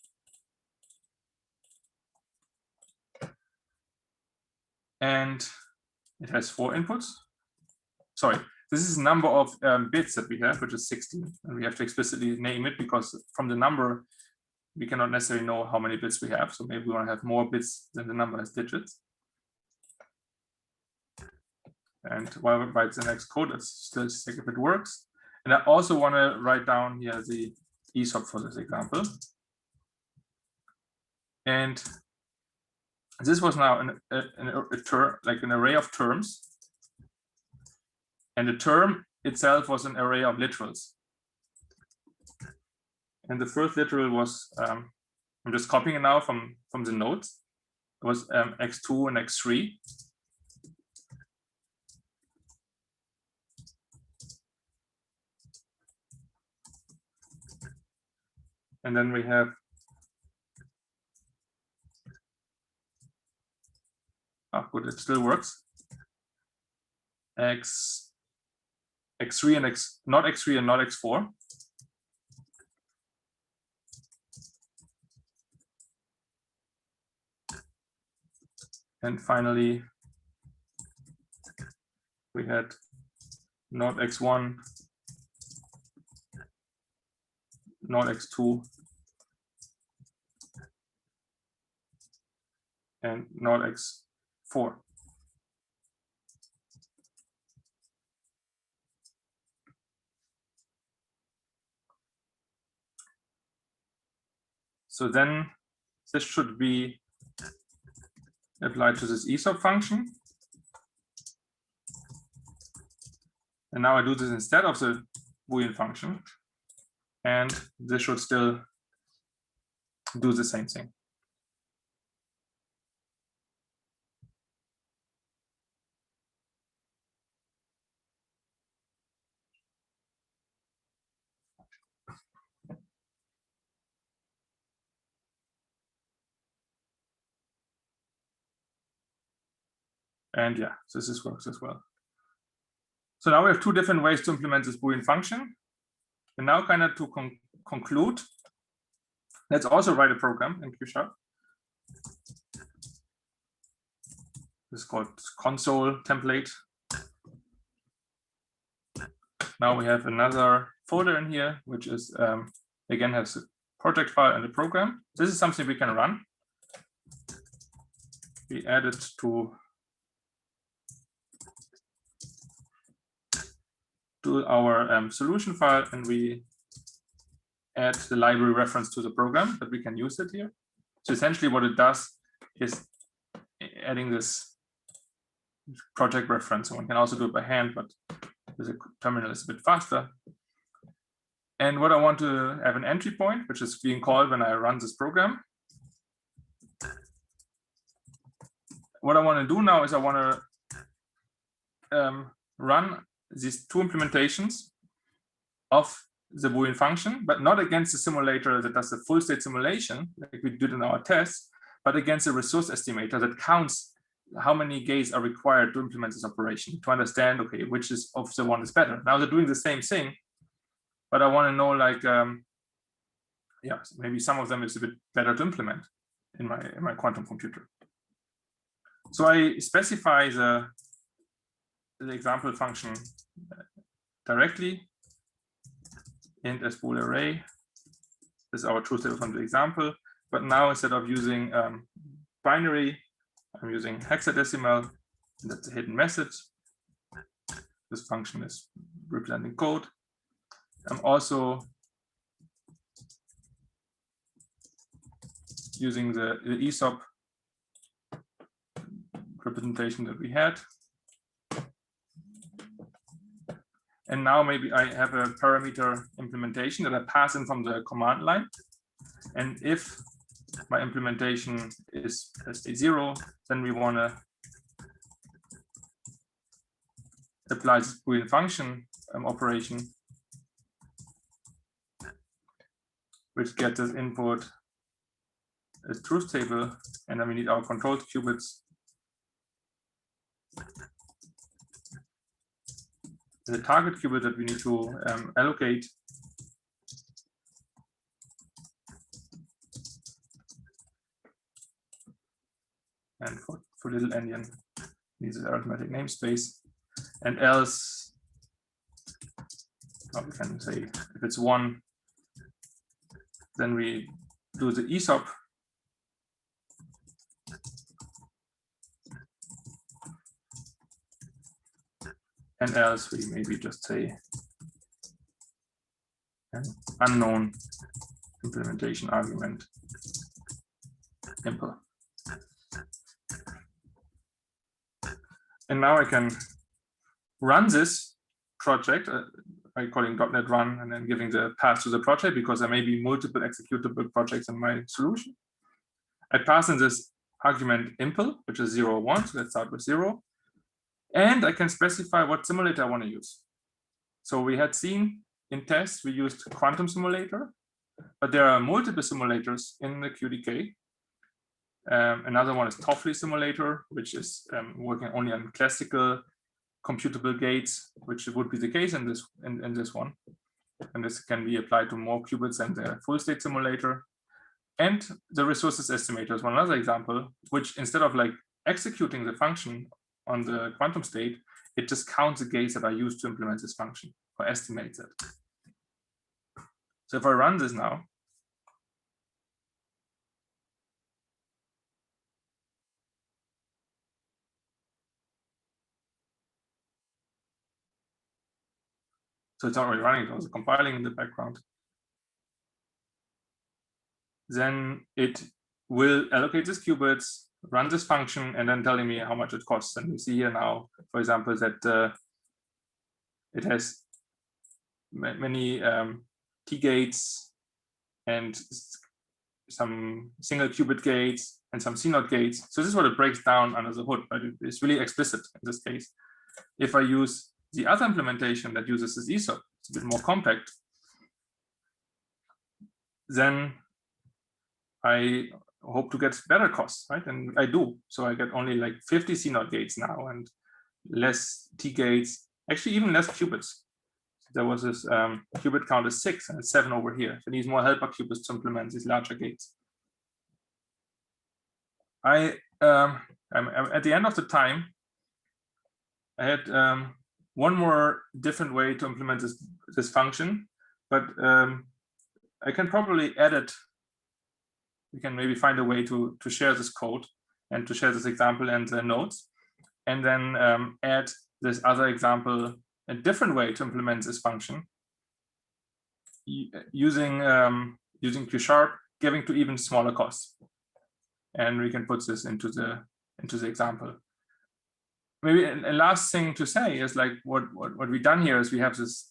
And it has 4 inputs. Sorry, this is the number of bits that we have, which is 16. And we have to explicitly name it because from the number, we cannot necessarily know how many bits we have. So maybe we want to have more bits than the number has digits. And while we write the next code, let's still check if it works. And I also want to write down here the ESOP for this example. And this was now an array of terms. And the term itself was an array of literals. And the first literal was, I'm just copying it now from the notes. It was x2 and x3. And then we have good, it still works. X3 and not x3 and not x4. And finally, we had not x1, not x2, and not x4. So then this should be applied to this ESOP function. And now I do this instead of the Boolean function. And this should still do the same thing. And yeah, so this works as well. So now we have two different ways to implement this Boolean function. And now kind of to conclude, let's also write a program in Q#. This is called console template. Now we have another folder in here, which is, again, has a project file and a program. This is something we can run. We add it to our solution file, and we add the library reference to the program that we can use it here. So essentially what it does is adding this project reference. And one can also do it by hand, but the terminal is a bit faster. And what I want to have an entry point, which is being called when I run this program. What I want to do now is I want to run these two implementations of the Boolean function, but not against the simulator that does the full state simulation like we did in our test, but against a resource estimator that counts how many gates are required to implement this operation to understand, okay, which is of the one is better. Now they're doing the same thing, but I want to know, like, yeah, maybe some of them is a bit better to implement in my quantum computer. So I specify the example function directly int as bool array. This is our truth table from the example, but now instead of using binary, I'm using hexadecimal, and that's a hidden message. This function is representing code. I'm also using the ESOP representation that we had. And now maybe I have a parameter implementation that I pass in from the command line. And if my implementation is state 0, then we want to apply this Boolean function operation, which gets as input a truth table, and then we need our controlled qubits. The target qubit that we need to allocate. And for little endian, needs an arithmetic namespace. And else, we can say if it's 1, then we do the ESOP. And else we maybe just say an unknown implementation argument impl. And now I can run this project by calling .NET run and then giving the path to the project, because there may be multiple executable projects in my solution. I pass in this argument impl, which is 0, 1. So let's start with 0. And I can specify what simulator I want to use. So we had seen in tests, we used quantum simulator, but there are multiple simulators in the QDK. Another one is Toffoli simulator, which is working only on classical computable gates, which would be the case in this one. And this can be applied to more qubits than the full state simulator. And the resources estimator is one other example, which instead of like executing the function on the quantum state, it just counts the gates that are used to implement this function or estimates it. So if I run this now, so it's already running, it was compiling in the background, then it will allocate these qubits, run this function and then telling me how much it costs. And we see here now, for example, that it has many T gates and some single qubit gates and some CNOT gates. So this is what it breaks down under the hood, but it's really explicit in this case. If I use the other implementation that uses this ESOP, it's a bit more compact, then I hope to get better costs, right? And I do. So I get only like 50 CNOT gates now and less T gates, actually even less qubits. There was this qubit count is 6 and it's 7 over here. So it needs more helper qubits to implement these larger gates. I'm at the end of the time, I had one more different way to implement this function, but I can probably edit. We can maybe find a way to share this code and to share this example and the notes, and then add this other example, a different way to implement this function using Q#, giving to even smaller costs. And we can put this into the example. Maybe a last thing to say is like what we've done here is we have this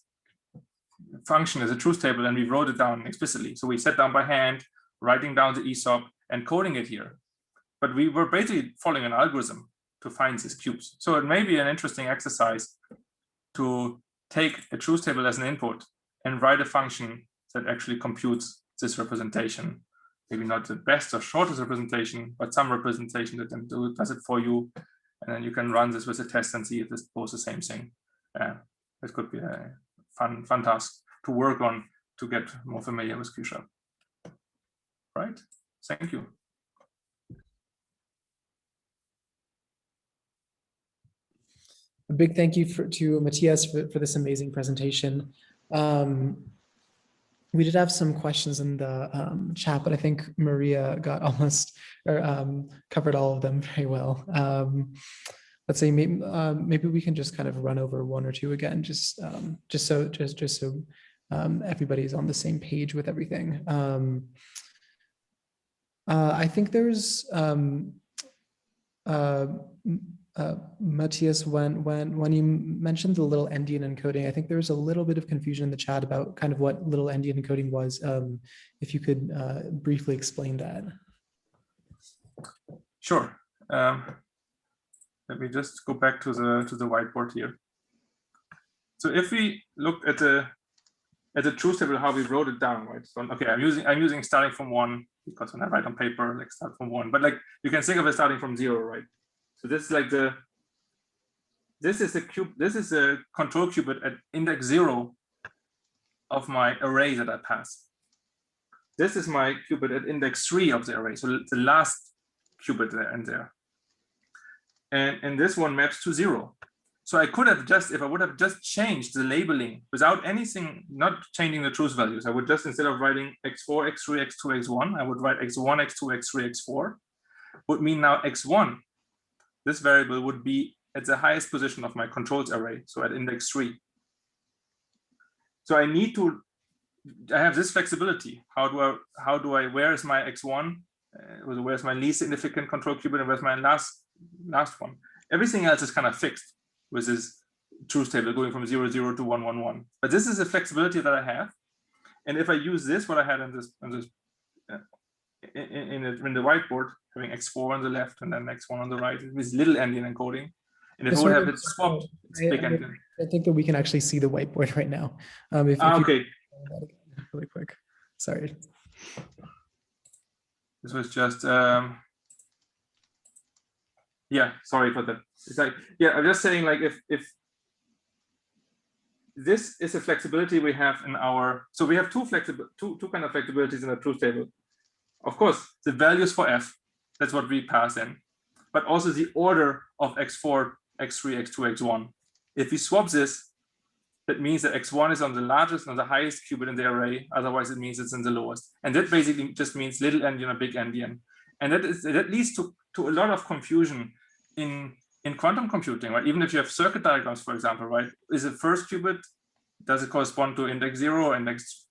function as a truth table and we wrote it down explicitly. So we sat down by hand, writing down the ESOP and coding it here. But we were basically following an algorithm to find these cubes. So it may be an interesting exercise to take a truth table as an input and write a function that actually computes this representation. Maybe not the best or shortest representation, but some representation that then does it for you. And then you can run this with a test and see if this poses the same thing. It could be a fun task to work on to get more familiar with Q#. Right? Thank you. A big thank you to Matthias for this amazing presentation. We did have some questions in the chat, but I think Maria got almost or covered all of them very well. Let's say maybe we can just kind of run over one or two again, just so everybody's on the same page with everything. I think there's Matthias, when you mentioned the little endian encoding, I think there was a little bit of confusion in the chat about kind of what little endian encoding was. If you could briefly explain that. Sure. Let me just go back to the whiteboard here. So if we look at the truth table, how we wrote it down, right? So okay, I'm using starting from 1 because when I write on paper, like start from 1, but like you can think of it starting from 0, right? So this is like this is a control qubit at index 0 of my array that I pass. This is my qubit at index 3 of the array, so the last qubit there and there. And this one maps to 0. So I could have just, if I would have just changed the labeling without anything, not changing the truth values, I would just, instead of writing x4, x3, x2, x1, I would write x1, x2, x3, x4, would mean now x1, this variable would be at the highest position of my controls array, so at index 3. So I have this flexibility. How do I, where is my x1? Where's my least significant control qubit and where's my last one? Everything else is kind of fixed with this truth table going from 0, 0 to 1, 1, 1. But this is a flexibility that I have. And if I use this, what I had in the whiteboard, having x4 on the left and then x1 on the right, with little endian encoding. And if I would have it swapped, it's big endian. I think that we can actually see the whiteboard right now. If okay. Really quick. Sorry. This was just yeah, sorry for that. It's like, yeah, I'm just saying, like, if this is a flexibility we have in our, so we have two kind of flexibilities in the truth table. Of course, the values for f, that's what we pass in, but also the order of x4, x3, x2, x1. If we swap this, that means that x1 is on the largest and the highest qubit in the array. Otherwise, it means it's in the lowest. And that basically just means little endian or big endian. And that leads to a lot of confusion in quantum computing, right? Even if you have circuit diagrams, for example, right? Is the first qubit, does it correspond to index 0, index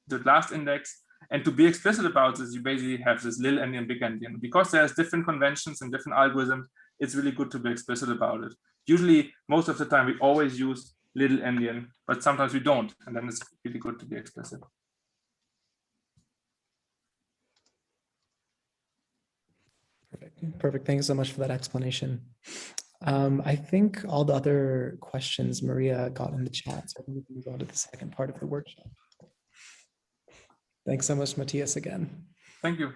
the last index? And to be explicit about this, you basically have this little endian, big endian. Because there's different conventions and different algorithms, it's really good to be explicit about it. Usually, most of the time, we always use little endian, but sometimes we don't. And then it's really good to be explicit. Perfect. Thanks so much for that explanation. I think all the other questions Maria got in the chat, so I think we can move on to the second part of the workshop. Thanks so much, Matthias, again. Thank you.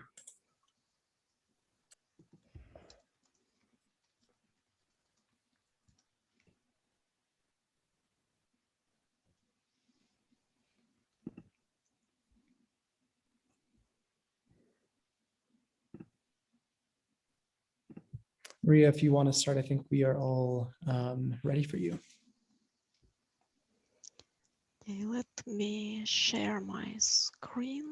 Maria, if you want to start, I think we are all ready for you. Okay, let me share my screen.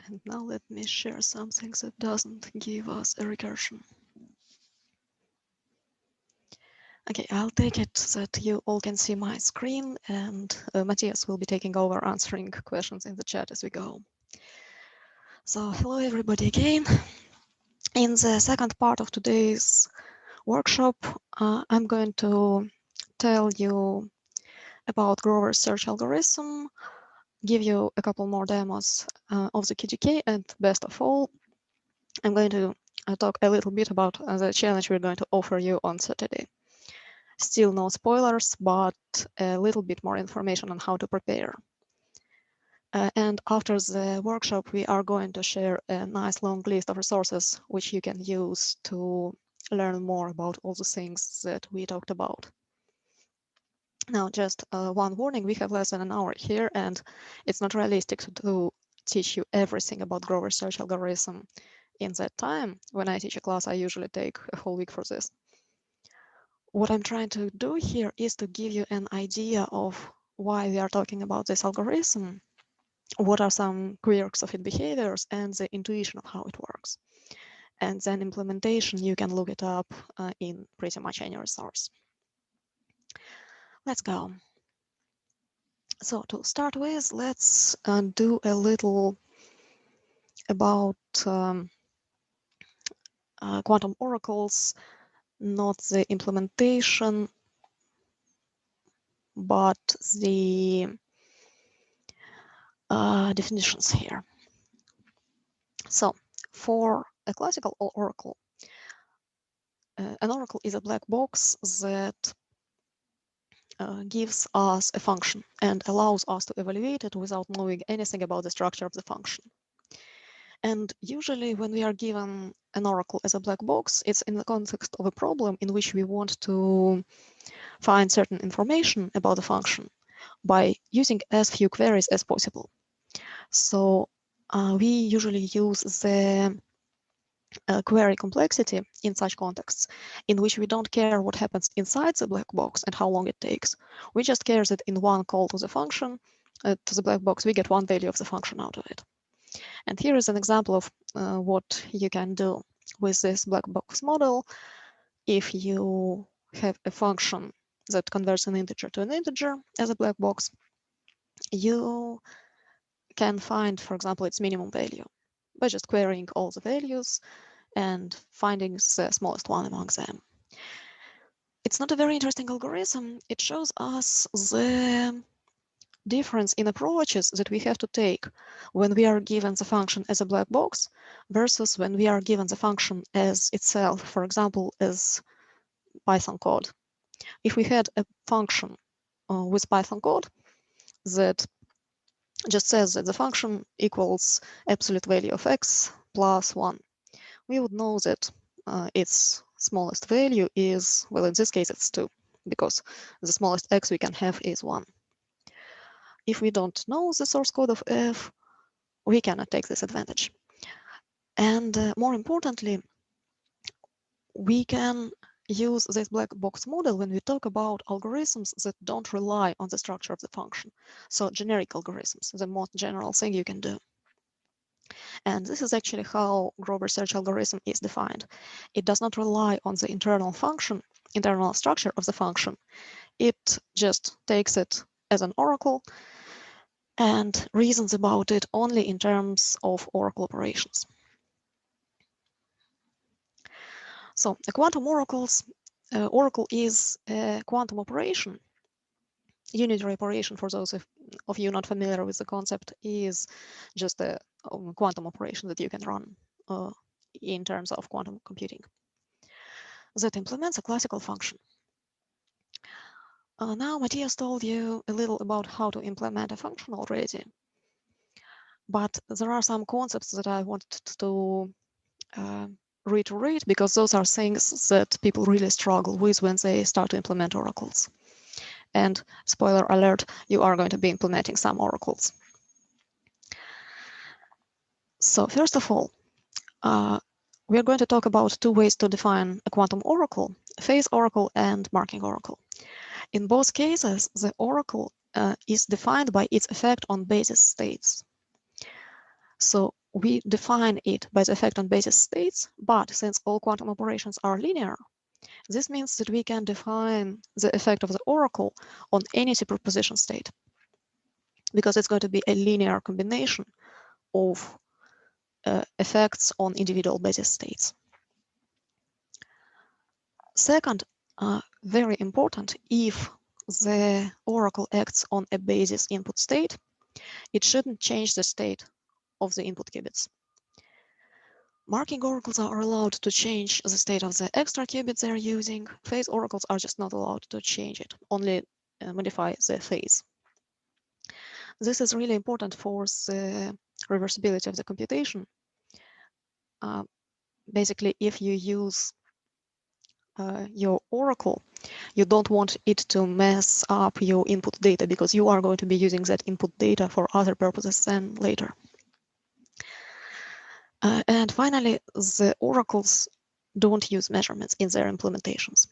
And now let me share something that doesn't give us a recursion. Okay, I'll take it that you all can see my screen, and Matthias will be taking over answering questions in the chat as we go. So hello everybody again. In the second part of today's workshop, I'm going to tell you about Grover's search algorithm, give you a couple more demos of the QDK, and best of all, I'm going to talk a little bit about the challenge we're going to offer you on Saturday. Still no spoilers, but a little bit more information on how to prepare. And after the workshop, we are going to share a nice long list of resources which you can use to learn more about all the things that we talked about. Now, just one warning, we have less than an hour here, and it's not realistic to teach you everything about Grover's search algorithm in that time. When I teach a class, I usually take a whole week for this. What I'm trying to do here is to give you an idea of why we are talking about this algorithm, what are some quirks of its behaviors, and the intuition of how it works. And then implementation, you can look it up in pretty much any resource. Let's go. So to start with, let's do a little about quantum oracles, not the implementation, but the definitions here. So for a classical oracle, an oracle is a black box that gives us a function and allows us to evaluate it without knowing anything about the structure of the function. And usually when we are given an oracle as a black box, it's in the context of a problem in which we want to find certain information about the function by using as few queries as possible. So we usually use the query complexity in such contexts in which we don't care what happens inside the black box and how long it takes. We just care that in one call to the function, to the black box, we get one value of the function out of it. And here is an example of what you can do with this black box model. If you have a function that converts an integer to an integer as a black box, you can find, for example, its minimum value by just querying all the values and finding the smallest one among them. It's not a very interesting algorithm. It shows us the difference in approaches that we have to take when we are given the function as a black box versus when we are given the function as itself, for example, as Python code. If we had a function with Python code that just says that the function equals absolute value of x plus 1, we would know that its smallest value is, well, in this case, it's 2, because the smallest x we can have is 1. If we don't know the source code of f, we cannot take this advantage. And more importantly, we can use this black box model when we talk about algorithms that don't rely on the structure of the function. So generic algorithms, the most general thing you can do. And this is actually how Grover's search algorithm is defined. It does not rely on the internal function, internal structure of the function. It just takes it as an oracle, and reasons about it only in terms of oracle operations. So a quantum oracle is a quantum operation. Unitary operation, for those of you not familiar with the concept, is just a quantum operation that you can run in terms of quantum computing that implements a classical function. Now, Matthias told you a little about how to implement a function already, but there are some concepts that I wanted to reiterate, because those are things that people really struggle with when they start to implement oracles. And spoiler alert, you are going to be implementing some oracles. So first of all, we are going to talk about two ways to define a quantum oracle: phase oracle and marking oracle. In both cases, the oracle is defined by its effect on basis states. So we define it by the effect on basis states, but since all quantum operations are linear, this means that we can define the effect of the oracle on any superposition state, because it's going to be a linear combination of effects on individual basis states. Second, very important, if the oracle acts on a basis input state, it shouldn't change the state of the input qubits. Marking oracles are allowed to change the state of the extra qubit they're using. Phase oracles are just not allowed to change it, only modify the phase. This is really important for the reversibility of the computation. Basically, if you use your oracle, you don't want it to mess up your input data, because you are going to be using that input data for other purposes than later. And finally, the oracles don't use measurements in their implementations.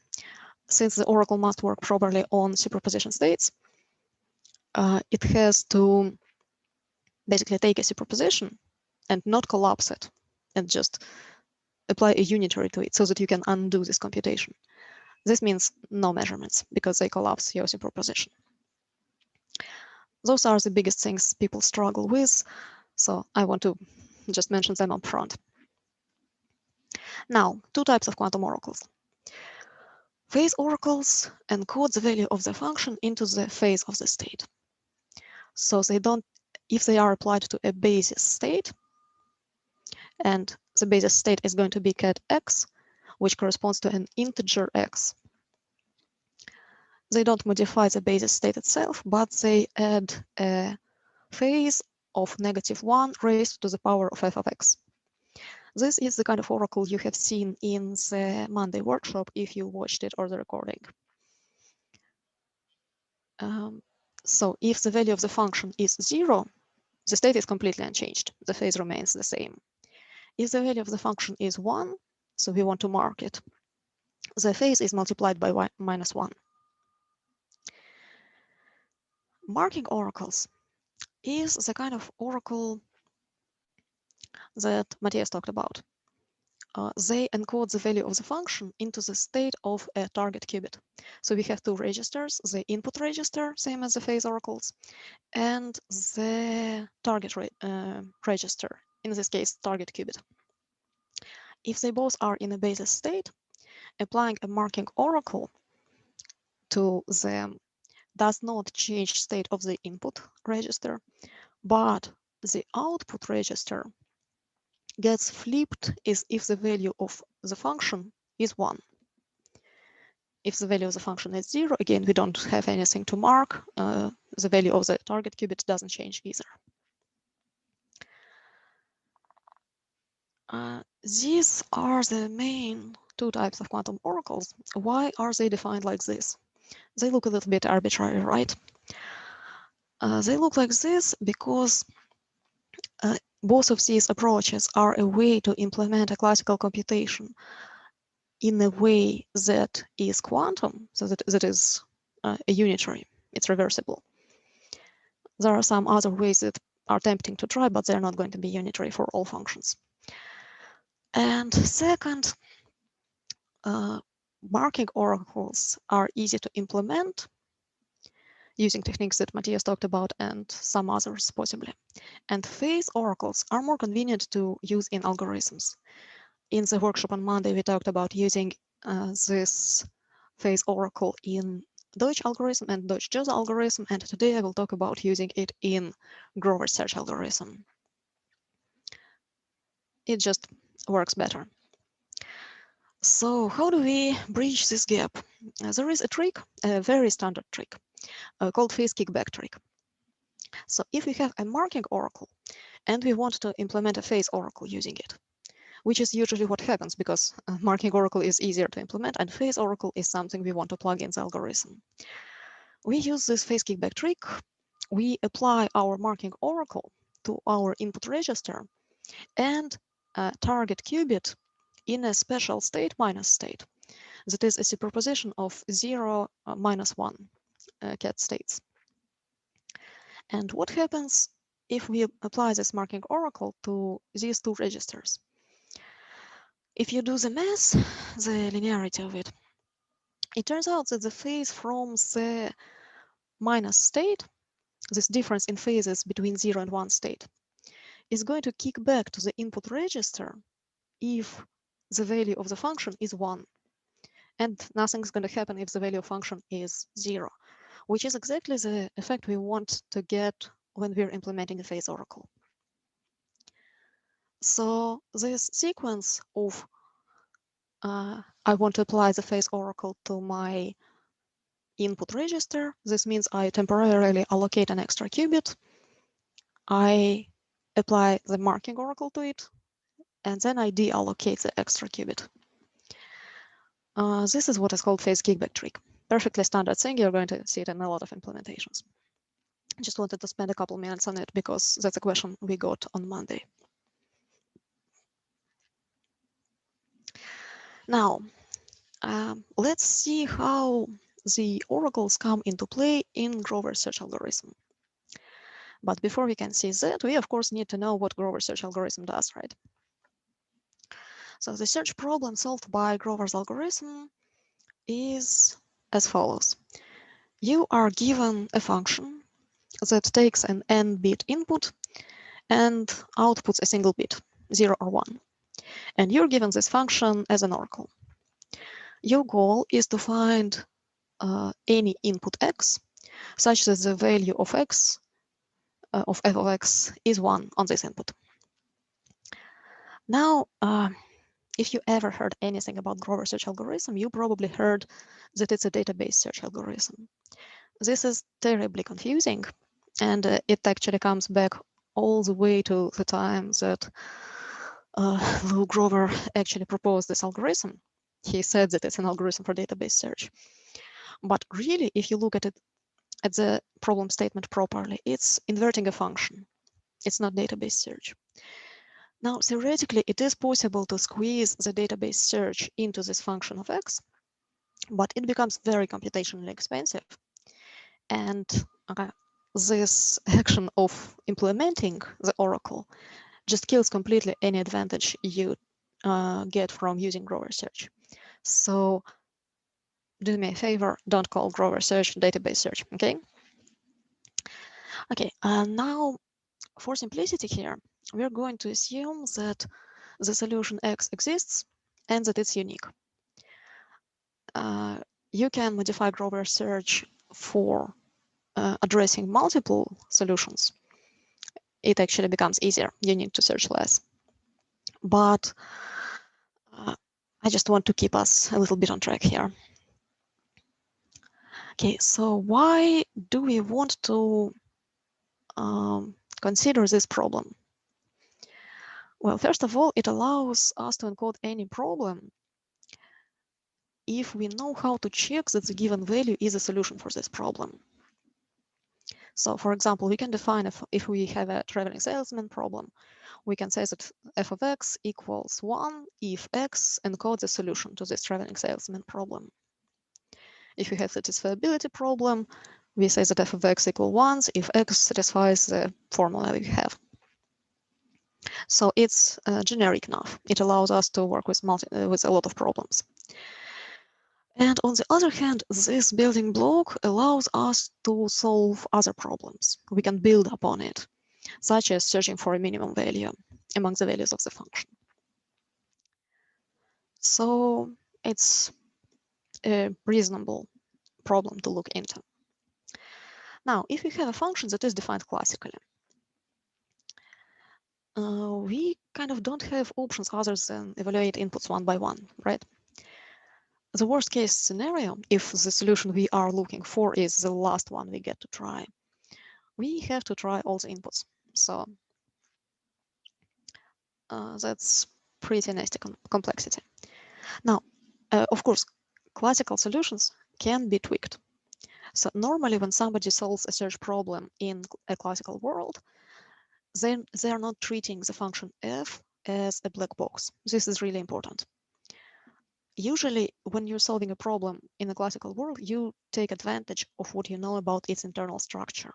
Since the oracle must work properly on superposition states, it has to basically take a superposition and not collapse it, and just apply a unitary to it so that you can undo this computation. This means no measurements, because they collapse your superposition. Those are the biggest things people struggle with, so I want to just mention them up front. Now, two types of quantum oracles. Phase oracles encode the value of the function into the phase of the state. So they don't, if they are applied to a basis state, and the basis state is going to be cat x, which corresponds to an integer x, they don't modify the basis state itself, but they add a phase of -1 raised to the power of f of x. This is the kind of oracle you have seen in the Monday workshop if you watched it or the recording. So if the value of the function is 0, the state is completely unchanged. The phase remains the same. If the value of the function is 1, so we want to mark it, the phase is multiplied by -1. Marking oracles is the kind of oracle that Matthias talked about. They encode the value of the function into the state of a target qubit. So we have two registers, the input register, same as the phase oracles, and the target register, in this case, target qubit. If they both are in a basis state, applying a marking oracle to them does not change state of the input register, but the output register gets flipped as if the value of the function is 1. If the value of the function is 0, again, we don't have anything to mark. The value of the target qubit doesn't change either. These are the main two types of quantum oracles. Why are they defined like this? They look a little bit arbitrary, right? They look like this because both of these approaches are a way to implement a classical computation in a way that is quantum, so that is a unitary, it's reversible. There are some other ways that are tempting to try, but they're not going to be unitary for all functions. And second, marking oracles are easy to implement using techniques that Matthias talked about and some others possibly. And phase oracles are more convenient to use in algorithms. In the workshop on Monday, we talked about using this phase oracle in Deutsch algorithm and Deutsch-Jose algorithm, and today I will talk about using it in Grover search algorithm. It just works better. So how do we bridge this gap? There is a trick, a very standard trick, called phase kickback trick. So if we have a marking oracle and we want to implement a phase oracle using it, which is usually what happens because marking oracle is easier to implement and phase oracle is something we want to plug in the algorithm. We use this phase kickback trick. We apply our marking oracle to our input register and target qubit in a special state minus state. That is a superposition of 0, -1 cat states. And what happens if we apply this marking oracle to these two registers? If you do the math, the linearity of it, it turns out that the phase from the minus state, this difference in phases between 0 and 1 state, is going to kick back to the input register if the value of the function is 1. And nothing's going to happen if the value of function is 0, which is exactly the effect we want to get when we're implementing a phase oracle. So this sequence of I want to apply the phase oracle to my input register. This means I temporarily allocate an extra qubit. I apply the marking oracle to it, and then I deallocate the extra qubit. This is what is called phase kickback trick. Perfectly standard thing. You're going to see it in a lot of implementations. I just wanted to spend a couple minutes on it because that's a question we got on Monday. Now, let's see how the oracles come into play in Grover search algorithm. But before we can see that, we of course need to know what Grover search algorithm does, right? So the search problem solved by Grover's algorithm is as follows. You are given a function that takes an n-bit input and outputs a single bit, 0 or 1. And you're given this function as an oracle. Your goal is to find any input x such that the value of x, of f of x, is 1 on this input. Now, if you ever heard anything about Grover search algorithm, you probably heard that it's a database search algorithm. This is terribly confusing, and it actually comes back all the way to the time that Lou Grover actually proposed this algorithm. He said that it's an algorithm for database search. But really, if you look at it, at the problem statement properly, it's inverting a function. It's not database search. Now, theoretically, it is possible to squeeze the database search into this function of x, but it becomes very computationally expensive. And this action of implementing the oracle just kills completely any advantage you get from using Grover search. So do me a favor, don't call Grover search database search, okay? Okay, now for simplicity here, we're going to assume that the solution X exists and that it's unique. You can modify Grover search for addressing multiple solutions. It actually becomes easier. You need to search less. But I just want to keep us a little bit on track here. Okay, so why do we want to consider this problem? Well, first of all, it allows us to encode any problem if we know how to check that the given value is a solution for this problem. So, for example, we can define if we have a traveling salesman problem, we can say that f of x equals 1 if x encodes a solution to this traveling salesman problem. If we have satisfiability problem, we say that f of x equals 1 if x satisfies the formula we have. So it's generic enough. It allows us to work with a lot of problems. And on the other hand, this building block allows us to solve other problems. We can build upon it, such as searching for a minimum value among the values of the function. So it's a reasonable problem to look into. Now, if we have a function that is defined classically, we kind of don't have options other than evaluate inputs one by one, right? The worst case scenario, if the solution we are looking for is the last one we get to try, we have to try all the inputs. So that's pretty nasty complexity. Now, of course, classical solutions can be tweaked. So normally when somebody solves a search problem in a classical world, then they are not treating the function f as a black box. This is really important. Usually, when you're solving a problem in a classical world, you take advantage of what you know about its internal structure,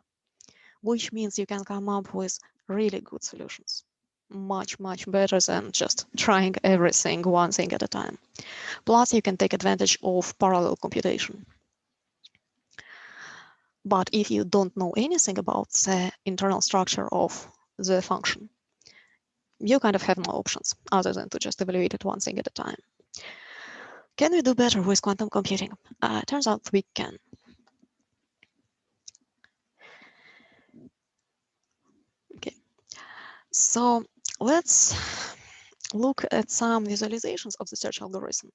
which means you can come up with really good solutions. Much better than just trying everything, one thing at a time. Plus, you can take advantage of parallel computation. But if you don't know anything about the internal structure of the function, you kind of have no options other than to just evaluate it one thing at a time. Can we do better with quantum computing? Turns out we can. Okay, so let's look at some visualizations of the search algorithm.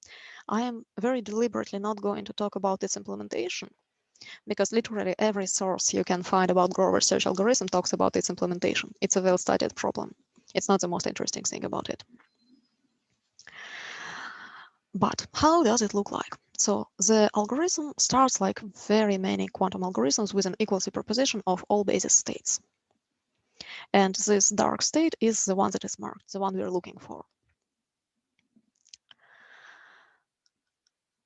I am very deliberately not going to talk about its implementation, because literally every source you can find about Grover's search algorithm talks about its implementation. It's a well-studied problem. It's not the most interesting thing about it. But how does it look like? So the algorithm starts like very many quantum algorithms with an equal superposition of all basis states. And this dark state is the one that is marked, the one we're looking for.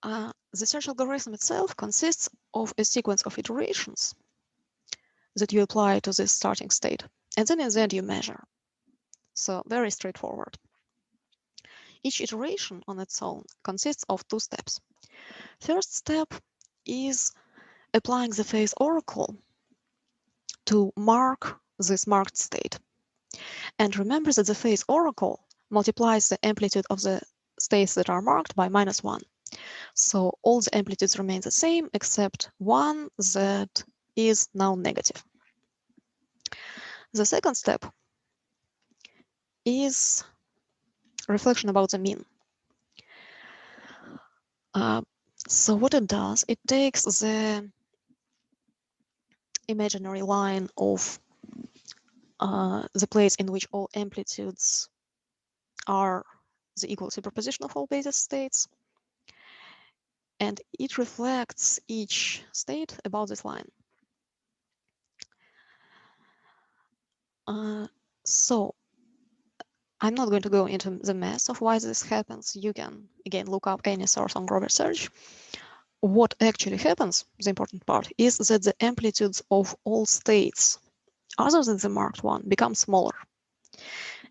The search algorithm itself consists of a sequence of iterations that you apply to this starting state. And then in the end you measure. So very straightforward. Each iteration on its own consists of two steps. First step is applying the phase oracle to mark this marked state. And remember that the phase oracle multiplies the amplitude of the states that are marked by -1. So all the amplitudes remain the same except one that is now negative. The second step is reflection about the mean. So what it does, it takes the imaginary line of the place in which all amplitudes are the equal superposition of all basis states, and it reflects each state about this line. So I'm not going to go into the mess of why this happens. You can, again, look up any source on Grover search. What actually happens, the important part, is that the amplitudes of all states other than the marked one become smaller.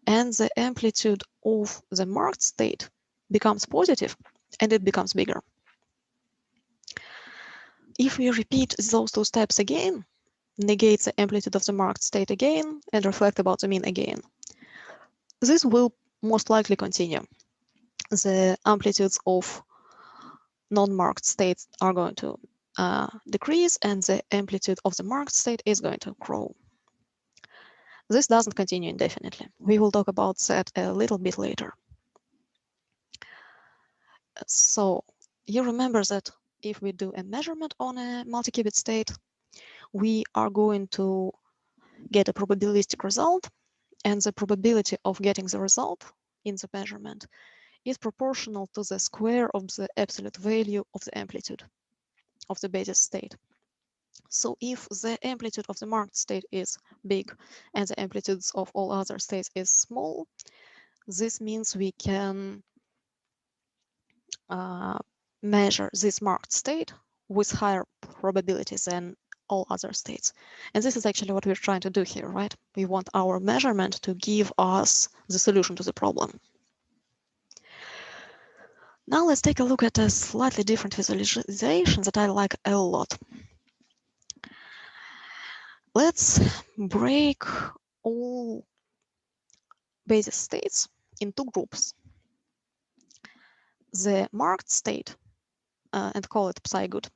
And the amplitude of the marked state becomes positive and it becomes bigger. If we repeat those two steps again, negate the amplitude of the marked state again, and reflect about the mean again, this will most likely continue. The amplitudes of non-marked states are going to decrease, and the amplitude of the marked state is going to grow. This doesn't continue indefinitely. We will talk about that a little bit later. So you remember that if we do a measurement on a multi-qubit state, we are going to get a probabilistic result, and the probability of getting the result in the measurement is proportional to the square of the absolute value of the amplitude of the basis state. So if the amplitude of the marked state is big and the amplitudes of all other states is small, this means we can measure this marked state with higher probability than all other states. And this is actually what we're trying to do here, right? We want our measurement to give us the solution to the problem. Now let's take a look at a slightly different visualization that I like a lot. Let's break all basis states in two groups. The marked state, and call it psi good,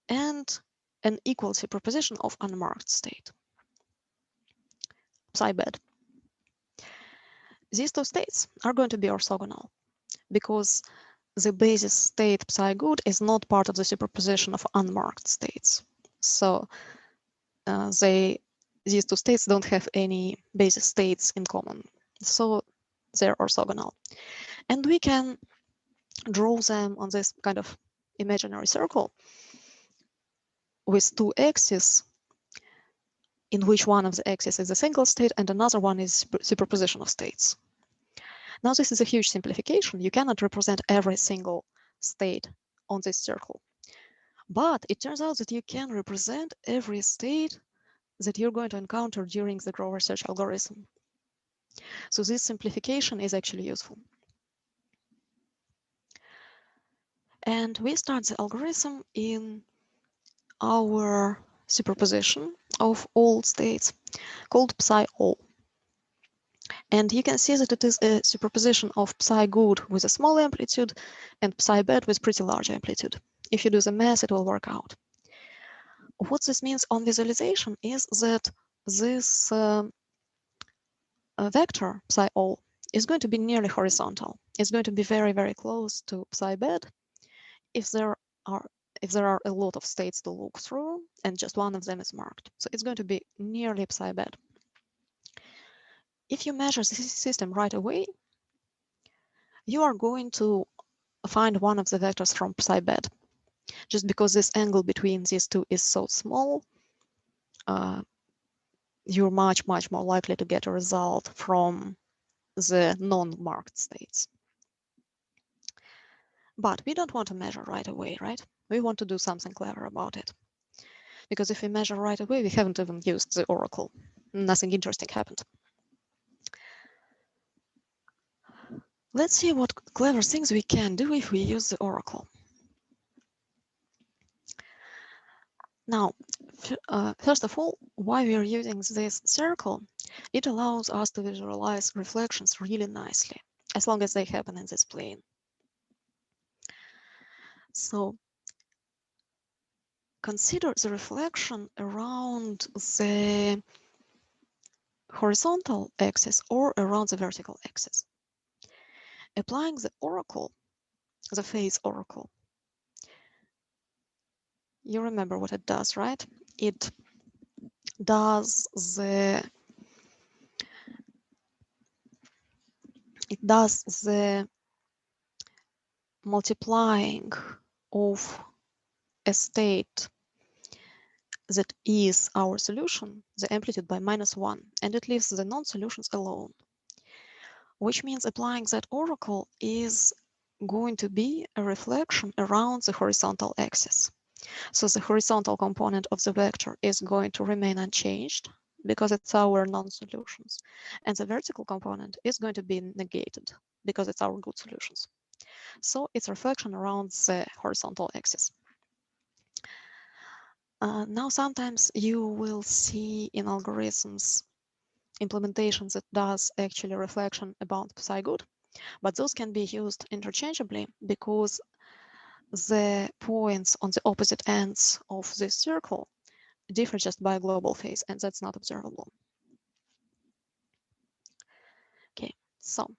and an equal superposition of unmarked state, psi bad. These two states are going to be orthogonal because the basis state psi good is not part of the superposition of unmarked states. So these two states don't have any basis states in common. So they're orthogonal. And we can draw them on this kind of imaginary circle with two axes, in which one of the axes is a single state and another one is superposition of states. Now this is a huge simplification. You cannot represent every single state on this circle. But it turns out that you can represent every state that you're going to encounter during the Grover search algorithm. So this simplification is actually useful. And we start the algorithm in our superposition of all states called psi all. And you can see that it is a superposition of psi good with a small amplitude and psi bad with pretty large amplitude. If you do the math, it will work out. What this means on visualization is that this vector psi all is going to be nearly horizontal. It's going to be very, very close to psi bad if there are a lot of states to look through and just one of them is marked. So it's going to be nearly psi bad. If you measure the system right away, you are going to find one of the vectors from psi bad. Just because this angle between these two is so small, you're much, much more likely to get a result from the non-marked states. But we don't want to measure right away, right? We want to do something clever about it. Because if we measure right away, we haven't even used the oracle. Nothing interesting happened. Let's see what clever things we can do if we use the oracle. Now, first of all, why we are using this circle, it allows us to visualize reflections really nicely, as long as they happen in this plane. So consider the reflection around the horizontal axis or around the vertical axis. Applying the oracle, the phase oracle, you remember what it does, right? It does the multiplying of a state that is our solution, the amplitude, by -1, and it leaves the non-solutions alone. Which means applying that oracle is going to be a reflection around the horizontal axis. So the horizontal component of the vector is going to remain unchanged because it's our non-solutions. And the vertical component is going to be negated because it's our good solutions. So it's reflection around the horizontal axis. Now, sometimes you will see in algorithms implementations that does actually reflection about psi good, but those can be used interchangeably because the points on the opposite ends of this circle differ just by a global phase, and that's not observable. Okay, so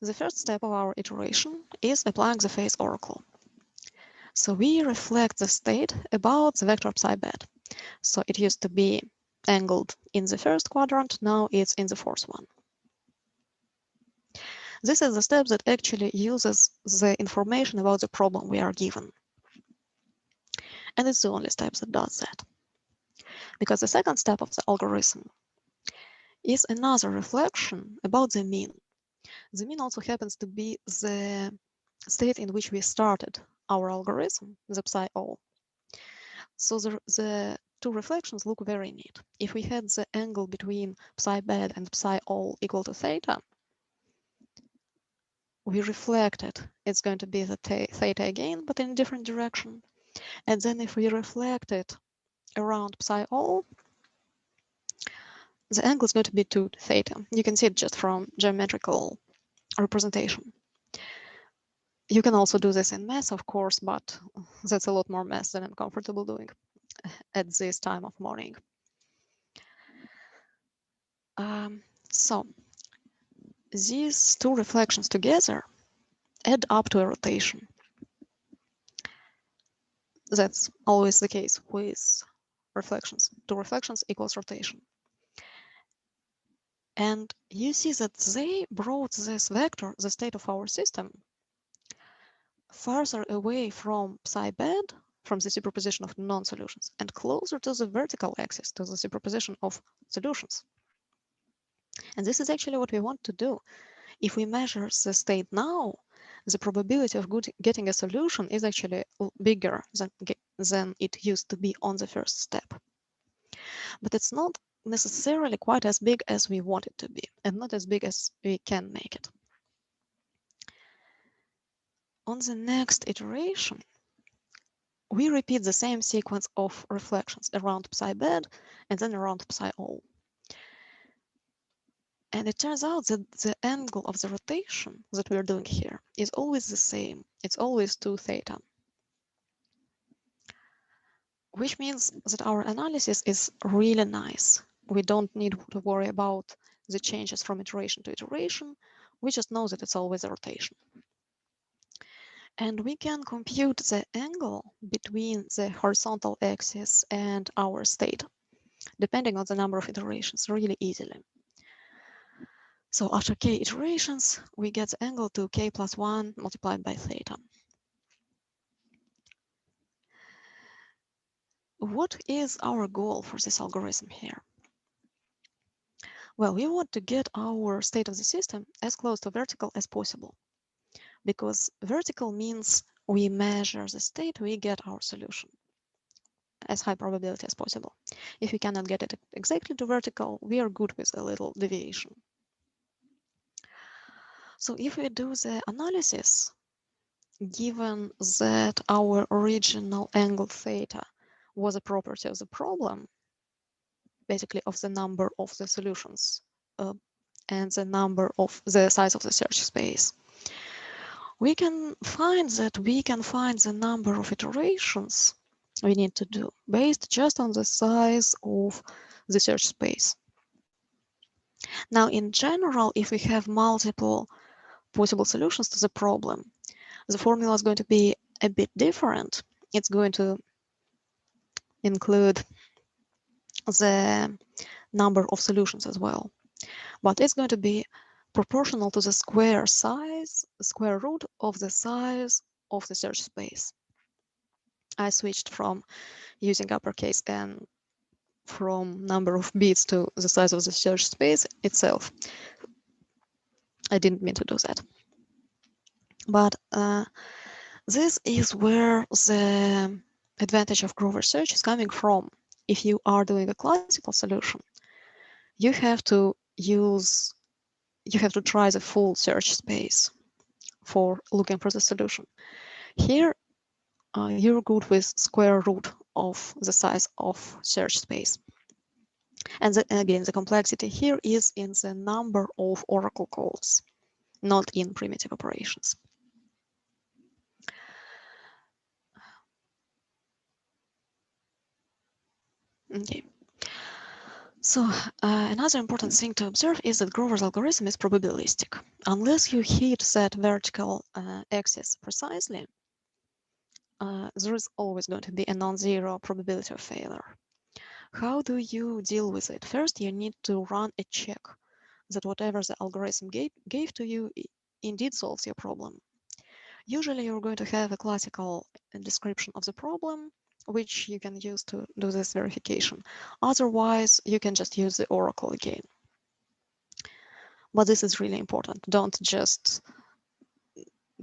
the first step of our iteration is applying the phase oracle. So we reflect the state about the vector psi bad. So it used to be angled in the first quadrant, now it's in the fourth one. This is the step that actually uses the information about the problem we are given. And it's the only step that does that. Because the second step of the algorithm is another reflection about the mean. The mean also happens to be the state in which we started our algorithm, the psi all. So the two reflections look very neat. If we had the angle between psi bad and psi all equal to theta, we reflect it, it's going to be the theta again, but in a different direction. And then if we reflect it around psi O, the angle is going to be 2 theta. You can see it just from geometrical representation. You can also do this in math, of course, but that's a lot more math than I'm comfortable doing at this time of morning. So these two reflections together add up to a rotation. That's always the case with reflections. 2 reflections equals rotation. And you see that they brought this vector, the state of our system, further away from psi bed, from the superposition of non-solutions, and closer to the vertical axis, to the superposition of solutions. And this is actually what we want to do. If we measure the state now, the probability of getting a solution is actually bigger than it used to be on the first step. But it's not necessarily quite as big as we want it to be, and not as big as we can make it. On the next iteration, we repeat the same sequence of reflections around psi bed and then around psi O. And it turns out that the angle of the rotation that we're doing here is always the same. It's always 2 theta. Which means that our analysis is really nice. We don't need to worry about the changes from iteration to iteration. We just know that it's always a rotation. And we can compute the angle between the horizontal axis and our state, depending on the number of iterations, really easily. So after k iterations, we get the angle to k plus 1 multiplied by theta. What is our goal for this algorithm here? Well, we want to get our state of the system as close to vertical as possible, because vertical means we measure the state, we get our solution as high probability as possible. If we cannot get it exactly to vertical, we are good with a little deviation. So if we do the analysis, given that our original angle theta was a property of the problem, basically of the number of the solutions and the number of the size of the search space, we can find that we can find the number of iterations we need to do based just on the size of the search space. Now, in general, if we have multiple possible solutions to the problem, the formula is going to be a bit different. It's going to include the number of solutions as well, but it's going to be proportional to the square root of the size of the search space. I switched from using uppercase N from number of bits to the size of the search space itself. I didn't mean to do that. But this is where the advantage of Grover search is coming from. If you are doing a classical solution, you have to try the full search space for looking for the solution. Here, you're good with square root of the size of search space. And again, the complexity here is in the number of oracle calls, not in primitive operations. Okay. So another important thing to observe is that Grover's algorithm is probabilistic. Unless you hit that vertical axis precisely, there is always going to be a non-zero probability of failure. How do you deal with it? First, you need to run a check that whatever the algorithm gave to you indeed solves your problem. Usually, you're going to have a classical description of the problem, which you can use to do this verification. Otherwise, you can just use the oracle again. But this is really important. Don't just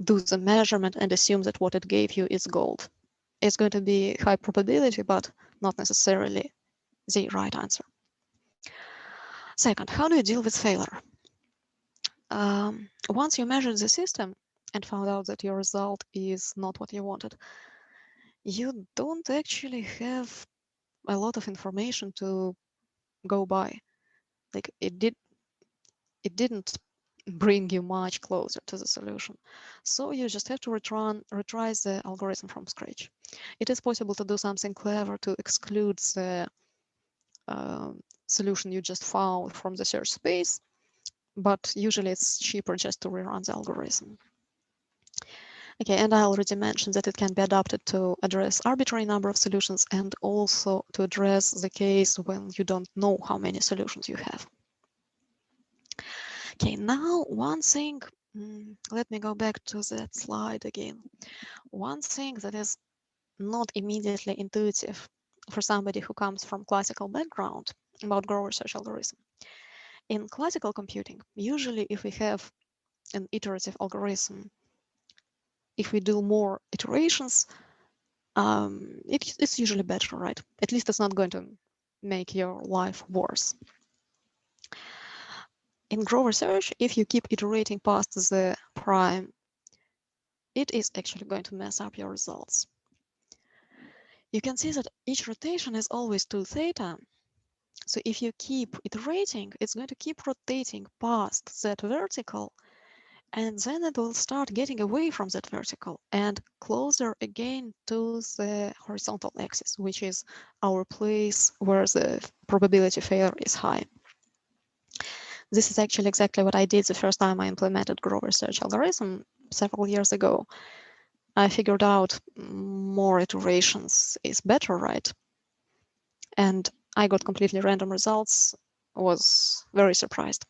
do the measurement and assume that what it gave you is gold. It's going to be high probability, but not necessarily the right answer. Second, how do you deal with failure? once you measured the system and found out that your result is not what you wanted, you don't actually have a lot of information to go by. Like it didn't bring you much closer to the solution. So you just have to retry the algorithm from scratch. It is possible to do something clever to exclude the solution you just found from the search space, but usually it's cheaper just to rerun the algorithm. Okay, and I already mentioned that it can be adapted to address arbitrary number of solutions and also to address the case when you don't know how many solutions you have. Okay, now one thing, let me go back to that slide again. One thing that is not immediately intuitive for somebody who comes from classical background about Grover search algorithm. In classical computing, usually if we have an iterative algorithm, if we do more iterations, it's usually better, right? At least it's not going to make your life worse. In Grover search, if you keep iterating past the prime, it is actually going to mess up your results. You can see that each rotation is always 2 theta. So if you keep iterating, it's going to keep rotating past that vertical, and then it will start getting away from that vertical and closer again to the horizontal axis, which is our place where the probability failure is high. This is actually exactly what I did the first time I implemented Grover search algorithm several years ago. I figured out more iterations is better, right? And I got completely random results, was very surprised.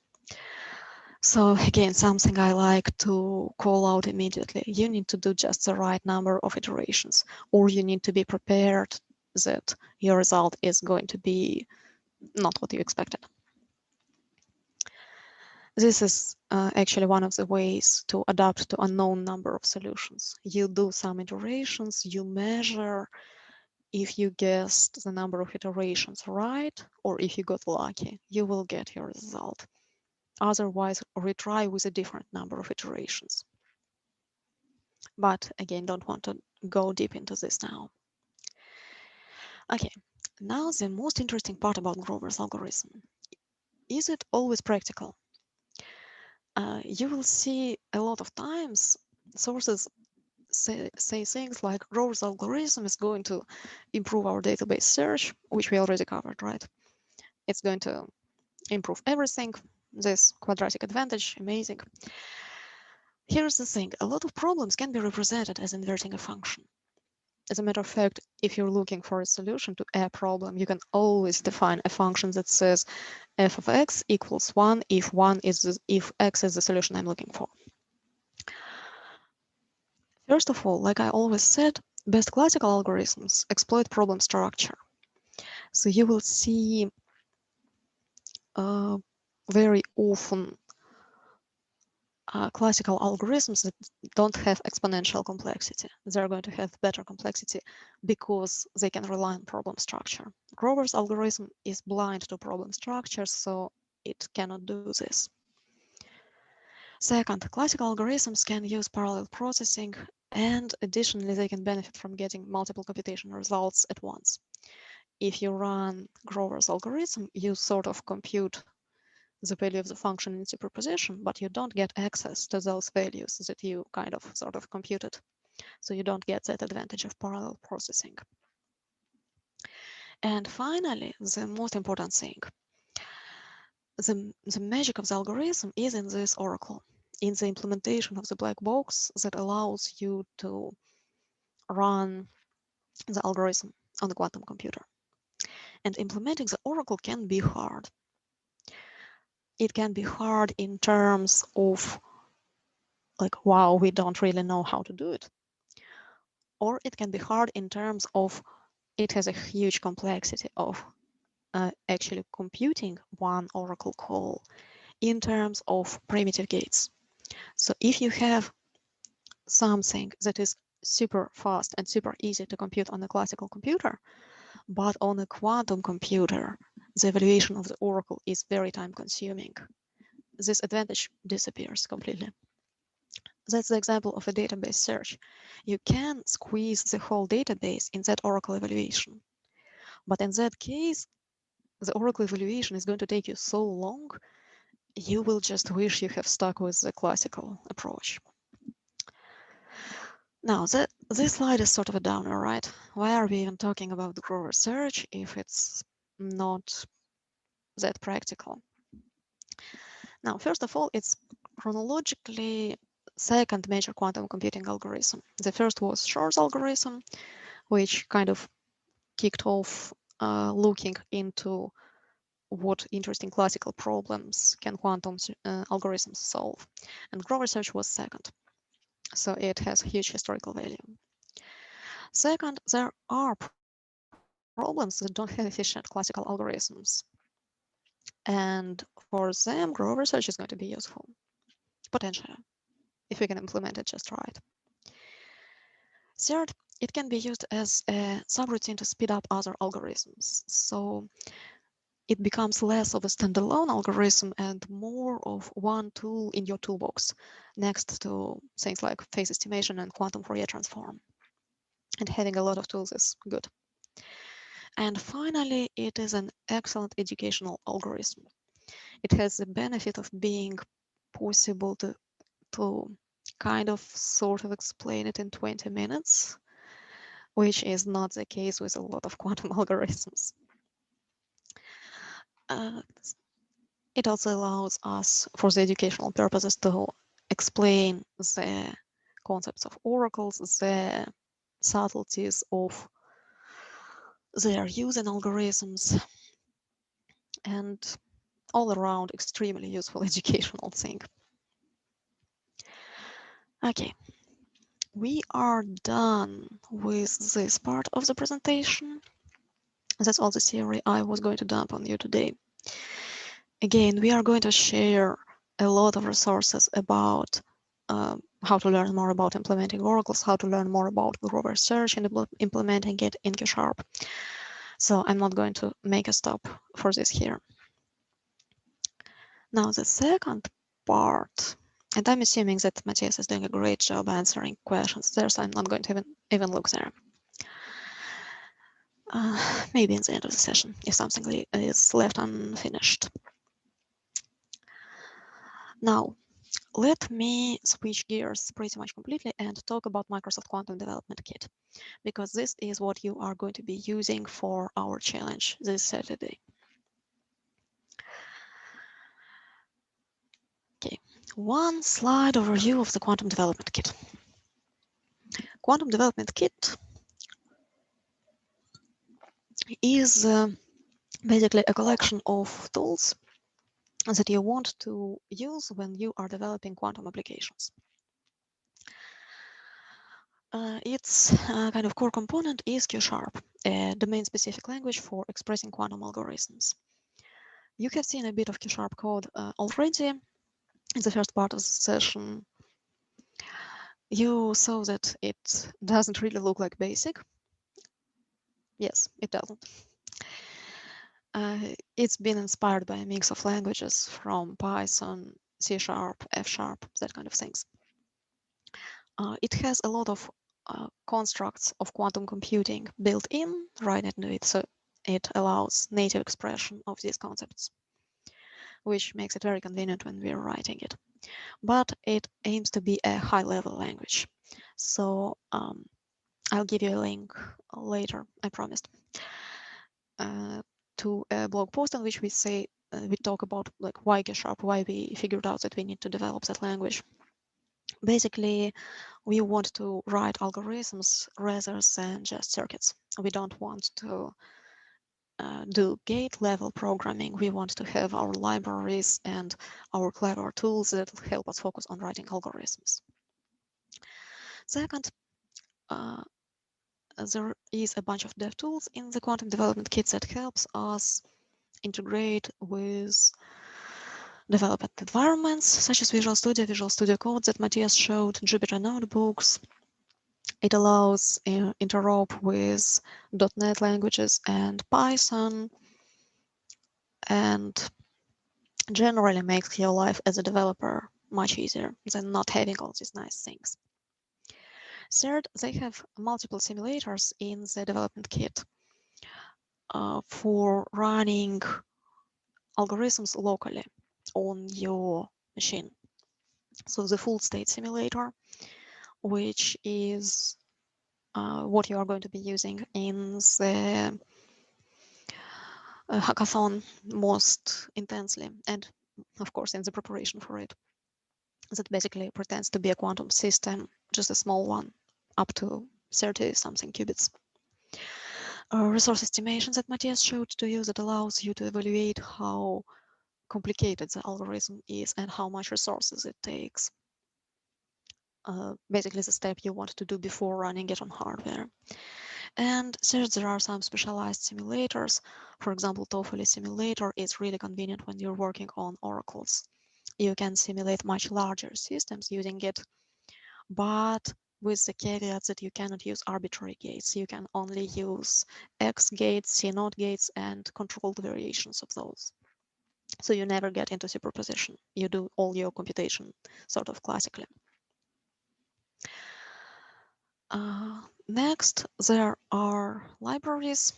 So again, something I like to call out immediately. You need to do just the right number of iterations, or you need to be prepared that your result is going to be not what you expected. This is actually one of the ways to adapt to unknown number of solutions. You do some iterations, you measure if you guessed the number of iterations right, or if you got lucky, you will get your result. Otherwise, retry with a different number of iterations. But again, don't want to go deep into this now. Okay, now the most interesting part about Grover's algorithm. Is it always practical? You will see a lot of times sources say things like Grover's algorithm is going to improve our database search, which we already covered, right? It's going to improve everything. This quadratic advantage, amazing. Here's the thing, a lot of problems can be represented as inverting a function. As a matter of fact, if you're looking for a solution to a problem, you can always define a function that says f of x equals 1 if x is the solution I'm looking for. First of all, like I always said, best classical algorithms exploit problem structure. So you will see very often classical algorithms that don't have exponential complexity. They're going to have better complexity because they can rely on problem structure. Grover's algorithm is blind to problem structure, so it cannot do this. Second, classical algorithms can use parallel processing, and additionally, they can benefit from getting multiple computation results at once. If you run Grover's algorithm, you sort of compute the value of the function in superposition, but you don't get access to those values that you kind of sort of computed. So you don't get that advantage of parallel processing. And finally, the most important thing, the magic of the algorithm is in this oracle, in the implementation of the black box that allows you to run the algorithm on the quantum computer. And implementing the oracle can be hard. It can be hard in terms of like, wow, we don't really know how to do it. Or it can be hard in terms of it has a huge complexity of actually computing one oracle call in terms of primitive gates. So if you have something that is super fast and super easy to compute on a classical computer, but on a quantum computer, the evaluation of the oracle is very time consuming. this advantage disappears completely. That's the example of a database search. You can squeeze the whole database in that Oracle evaluation. But in that case, the Oracle evaluation is going to take you so long, you will just wish you have stuck with the classical approach. Now, this slide is sort of a downer, right? Why are we even talking about the Grover search if it's not that practical? Now, first of all, it's chronologically second major quantum computing algorithm. The first was Shor's algorithm, which kind of kicked off looking into what interesting classical problems can quantum algorithms solve. And Grover search was second. So it has huge historical value. Second, there are problems that don't have efficient classical algorithms. And for them, Grover search is going to be useful, potentially, if we can implement it just right. Third, it can be used as a subroutine to speed up other algorithms. So it becomes less of a standalone algorithm and more of one tool in your toolbox, next to things like phase estimation and quantum Fourier transform. And having a lot of tools is good. And finally, it is an excellent educational algorithm. It has the benefit of being possible to kind of sort of explain it in 20 minutes, which is not the case with a lot of quantum algorithms. It also allows us, for the educational purposes, to explain the concepts of oracles, the subtleties of their use in algorithms, and all around extremely useful educational thing. Okay, we are done with this part of the presentation. That's all the theory I was going to dump on you today. Again, we are going to share a lot of resources about how to learn more about implementing oracles, how to learn more about Grover search and implementing it in Q#. So I'm not going to make a stop for this here. Now the second part, and I'm assuming that Matthias is doing a great job answering questions there, so I'm not going to even look there. Maybe in the end of the session, if something is left unfinished. Now, let me switch gears pretty much completely and talk about Microsoft Quantum Development Kit, because this is what you are going to be using for our challenge this Saturday. Okay, one slide overview of the Quantum Development Kit. Quantum Development Kit is basically a collection of tools that you want to use when you are developing quantum applications. Its kind of core component is Q#, a domain-specific language for expressing quantum algorithms. You have seen a bit of Q# code already in the first part of the session. You saw that it doesn't really look like BASIC. Yes, it doesn't. It's been inspired by a mix of languages from Python, C#, F#, that kind of things. It has a lot of constructs of quantum computing built in right into it, so it allows native expression of these concepts, which makes it very convenient when we're writing it. But it aims to be a high-level language. So I'll give you a link later, I promised, to a blog post in which we say we talk about like why Q#, why we figured out that we need to develop that language. Basically, we want to write algorithms rather than just circuits. We don't want to do gate-level programming. We want to have our libraries and our clever tools that help us focus on writing algorithms. Second, there is a bunch of dev tools in the Quantum Development Kit that helps us integrate with development environments such as Visual Studio Code that Matthias showed, Jupyter Notebooks. It allows interop with .NET languages and Python. And generally makes your life as a developer much easier than not having all these nice things. Third, they have multiple simulators in the development kit for running algorithms locally on your machine. So the full state simulator, which is what you are going to be using in the hackathon most intensely, and of course in the preparation for it, that basically pretends to be a quantum system, just a small one, up to 30 something qubits. Resource estimation that Matthias showed to you that allows you to evaluate how complicated the algorithm is and how much resources it takes. Basically the step you want to do before running it on hardware. And third, there are some specialized simulators. For example, TOEFL simulator is really convenient when you're working on oracles. You can simulate much larger systems using it, but with the caveat that you cannot use arbitrary gates. You can only use X gates, C0 gates, and controlled variations of those. So you never get into superposition. You do all your computation sort of classically. Next, there are libraries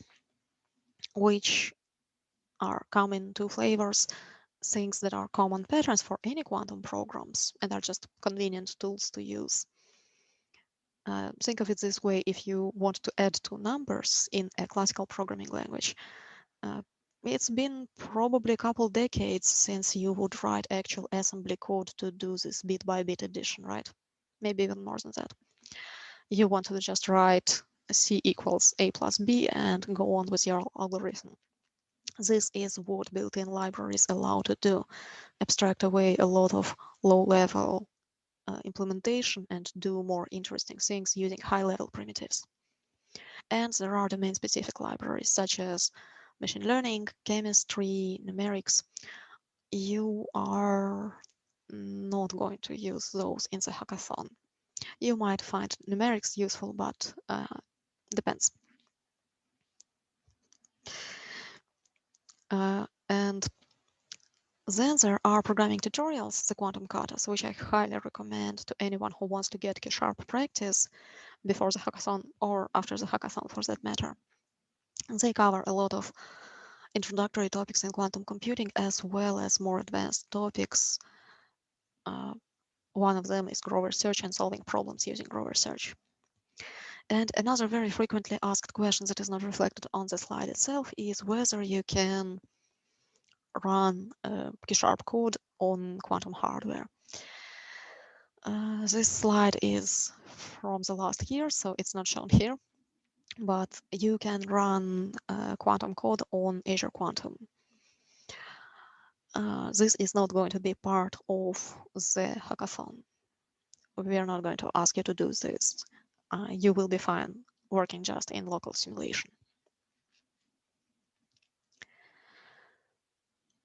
which are come in two flavors, things that are common patterns for any quantum programs and are just convenient tools to use. Think of it this way: if you want to add two numbers in a classical programming language, it's been probably a couple decades since you would write actual assembly code to do this bit by bit addition, right? Maybe even more than that. You want to just write C equals A plus B and go on with your algorithm. This is what built-in libraries allow to do: abstract away a lot of low-level implementation and do more interesting things using high-level primitives. And there are domain-specific libraries such as machine learning, chemistry, numerics. You are not going to use those in the hackathon. You might find numerics useful, but depends. And then there are programming tutorials, the quantum katas, which I highly recommend to anyone who wants to get K-sharp practice before the hackathon or after the hackathon for that matter. They cover a lot of introductory topics in quantum computing as well as more advanced topics. One of them is Grover search and solving problems using Grover search. And another very frequently asked question that is not reflected on the slide itself is whether you can run K-sharp code on quantum hardware. This slide is from the last year, so it's not shown here, but you can run quantum code on Azure Quantum. This is not going to be part of the hackathon. We are not going to ask you to do this. You will be fine working just in local simulation.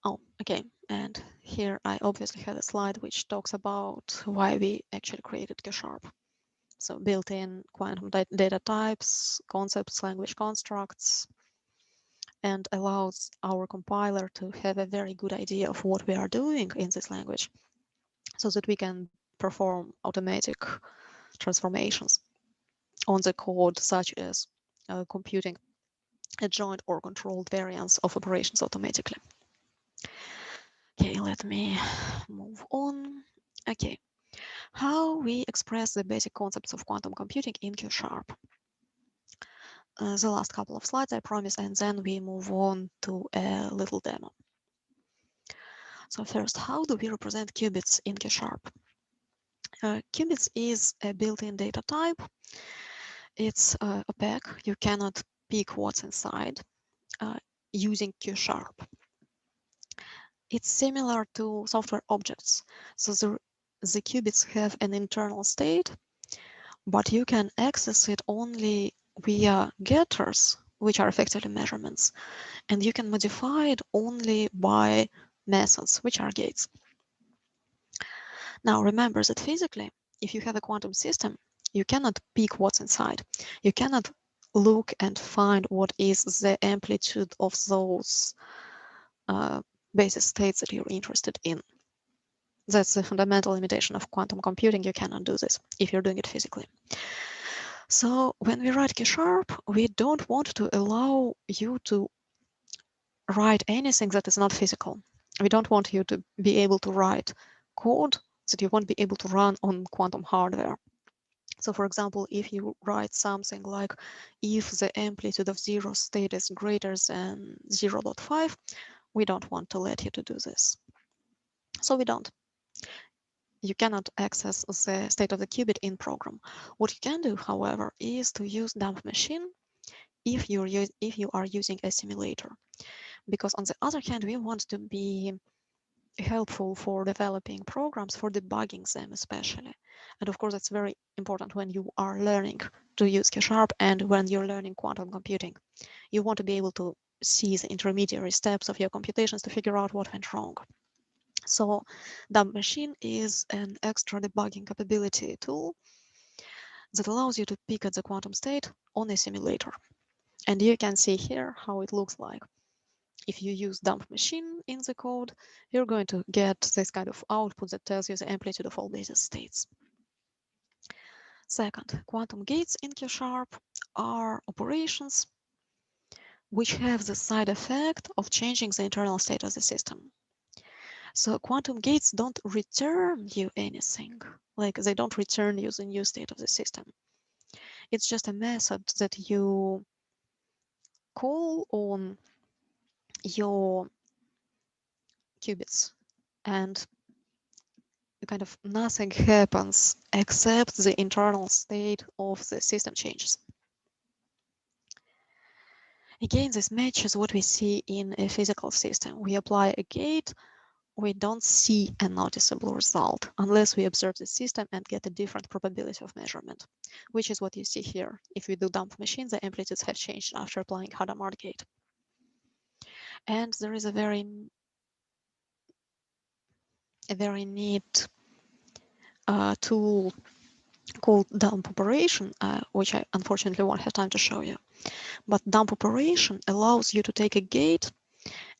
Oh, okay. And here I obviously have a slide which talks about why we actually created K-sharp. So built-in quantum data types, concepts, language constructs, and allows our compiler to have a very good idea of what we are doing in this language so that we can perform automatic transformations on the code, such as computing a joint or controlled variance of operations automatically. Okay, let me move on. Okay, how we express the basic concepts of quantum computing in Q-sharp. The last couple of slides, I promise, and then we move on to a little demo. So first, how do we represent qubits in Q-sharp? Qubits is a built-in data type. It's opaque. You cannot pick what's inside using Q-sharp. It's similar to software objects. So the qubits have an internal state, but you can access it only via getters, which are effectively measurements, and you can modify it only by methods, which are gates. Now remember that physically, if you have a quantum system, you cannot pick what's inside. You cannot look and find what is the amplitude of those basis states that you're interested in. That's the fundamental limitation of quantum computing. You cannot do this if you're doing it physically. So when we write C#, we don't want to allow you to write anything that is not physical. We don't want you to be able to write code that you won't be able to run on quantum hardware. So for example, if you write something like if the amplitude of zero state is greater than 0.5, we don't want to let you to do this. So we don't. You cannot access the state of the qubit in program. What you can do, however, is to use dump machine if you are using a simulator. Because on the other hand, we want to be helpful for developing programs, for debugging them especially. And of course, it's very important when you are learning to use C# and when you're learning quantum computing. You want to be able to see the intermediary steps of your computations to figure out what went wrong. So dump machine is an extra debugging capability tool that allows you to pick at the quantum state on a simulator. And you can see here how it looks like. If you use dump machine in the code, you're going to get this kind of output that tells you the amplitude of all basis states. Second, quantum gates in C# are operations which have the side effect of changing the internal state of the system. So quantum gates don't return you anything, like they don't return you the new state of the system. It's just a method that you call on your qubits, and kind of nothing happens except the internal state of the system changes. Again, this matches what we see in a physical system. We apply a gate, we don't see a noticeable result unless we observe the system and get a different probability of measurement, which is what you see here. If we do dump machine, the amplitudes have changed after applying Hadamard gate. And there is a very neat tool called dump operation, which I unfortunately won't have time to show you. But dump operation allows you to take a gate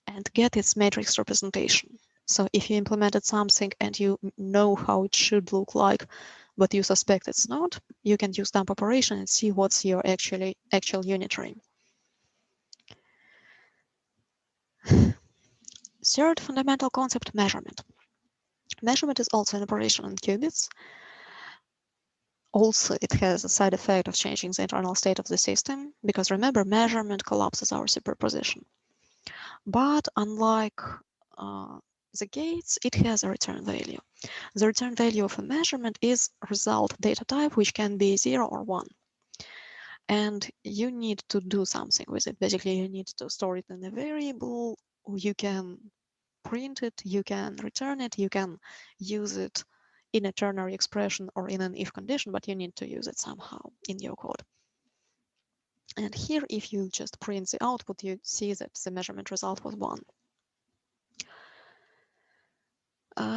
and get its matrix representation. So if you implemented something and you know how it should look like, but you suspect it's not, you can use dump operation and see what's your actual unitary. Third fundamental concept, measurement. Measurement is also an operation on qubits. Also, it has a side effect of changing the internal state of the system, because remember, measurement collapses our superposition. But unlike the gates, it has a return value. The return value of a measurement is result data type, which can be 0 or 1. And you need to do something with it. Basically, you need to store it in a variable. You can print it, you can return it, you can use it in a ternary expression or in an if condition, but you need to use it somehow in your code. And here, if you just print the output, you see that the measurement result was 1.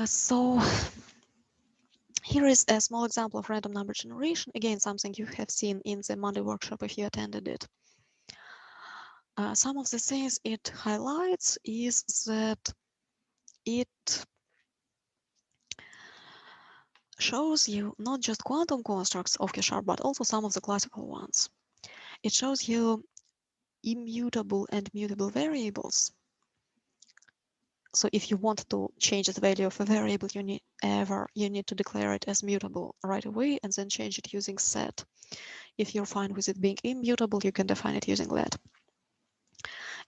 So here is a small example of random number generation. Again, something you have seen in the Monday workshop if you attended it. Some of the things it highlights is that it shows you not just quantum constructs of C#, but also some of the classical ones. It shows you immutable and mutable variables. So if you want to change the value of a variable, you need to declare it as mutable right away and then change it using set. If you're fine with it being immutable, you can define it using let.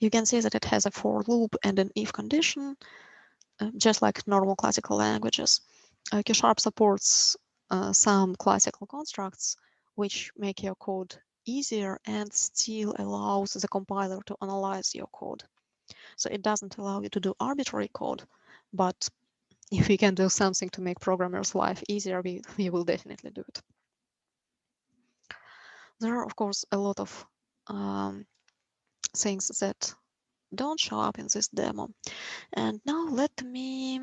You can see that it has a for loop and an if condition, just like normal classical languages. C# supports some classical constructs which make your code easier and still allows the compiler to analyze your code. So it doesn't allow you to do arbitrary code, but if we can do something to make programmers' life easier, we will definitely do it. There are, of course, a lot of things that don't show up in this demo. And now let me...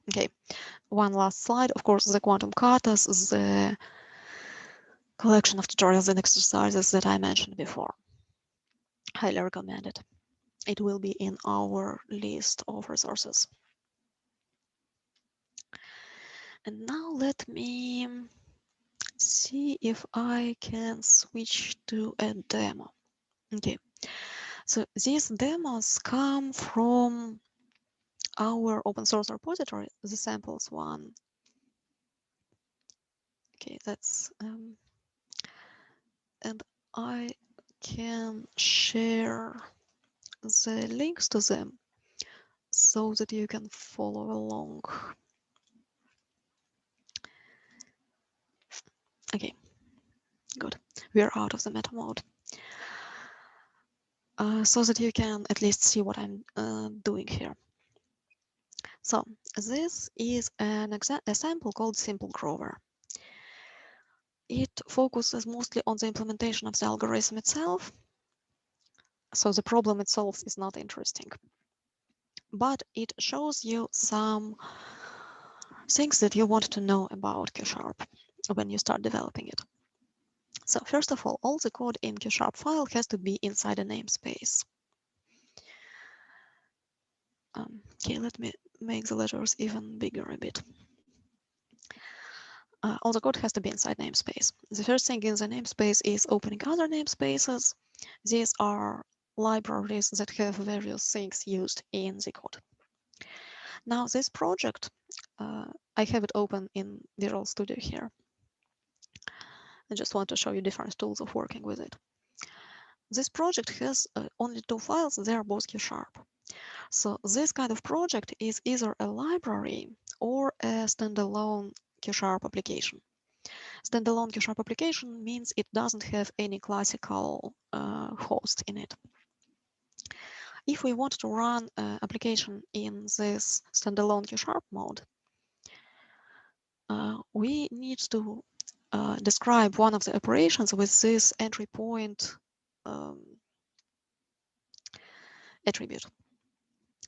Okay, one last slide. Of course, the quantum katas, the collection of tutorials and exercises that I mentioned before. Highly recommended. it will be in our list of resources. And now let me see if I can switch to a demo. Okay, so these demos come from our open source repository, the samples one. Okay, that's and I can share the links to them so that you can follow along. Okay, good. We are out of the meta mode. So that you can at least see what I'm doing here. So this is a sample called Simple Grover. It focuses mostly on the implementation of the algorithm itself. So the problem it solves is not interesting. But it shows you some things that you want to know about Q# when you start developing it. So first of all the code in Q# file has to be inside a namespace. Okay, let me make the letters even bigger a bit. All the code has to be inside namespace. The first thing in the namespace is opening other namespaces. These are libraries that have various things used in the code. Now this project, I have it open in Visual Studio here. I just want to show you different tools of working with it. This project has only two files, they are both Q#. So this kind of project is either a library or a standalone Q# application. Standalone Q# application means it doesn't have any classical host in it. If we want to run an application in this standalone Q# mode, we need to describe one of the operations with this entry point attribute.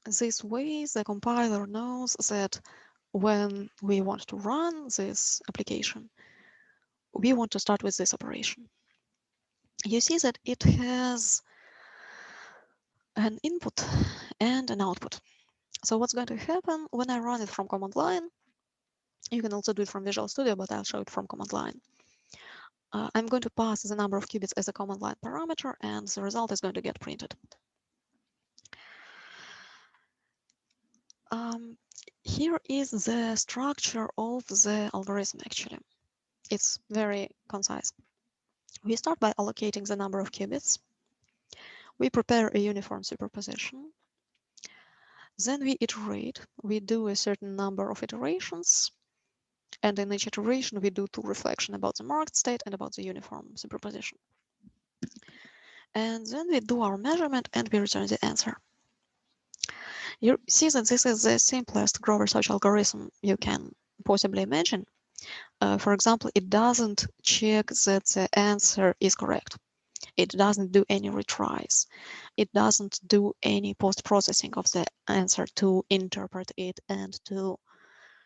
This way, the compiler knows that when we want to run this application, we want to start with this operation. You see that it has an input and an output. So what's going to happen when I run it from command line? You can also do it from Visual Studio, but I'll show it from command line. I'm going to pass the number of qubits as a command line parameter, and the result is going to get printed. Here is the structure of the algorithm, actually. It's very concise. We start by allocating the number of qubits. We prepare a uniform superposition. Then we iterate. We do a certain number of iterations. And in each iteration, we do two reflections about the marked state and about the uniform superposition. And then we do our measurement and we return the answer. You see that this is the simplest Grover search algorithm you can possibly imagine. For example, it doesn't check that the answer is correct. It doesn't do any retries. It doesn't do any post-processing of the answer to interpret it and to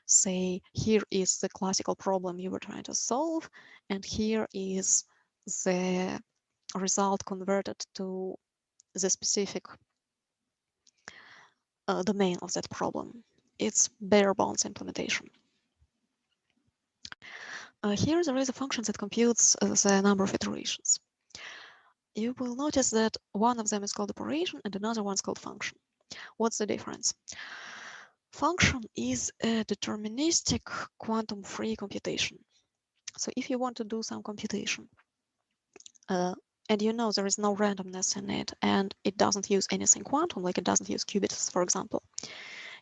say, here is the classical problem you were trying to solve, and here is the result converted to the specific domain of that problem. It's bare bones implementation. Here there is a function that computes the number of iterations. You will notice that one of them is called operation and another one is called function. What's the difference? Function is a deterministic quantum-free computation. So if you want to do some computation, and you know there is no randomness in it, and it doesn't use anything quantum, like it doesn't use qubits, for example,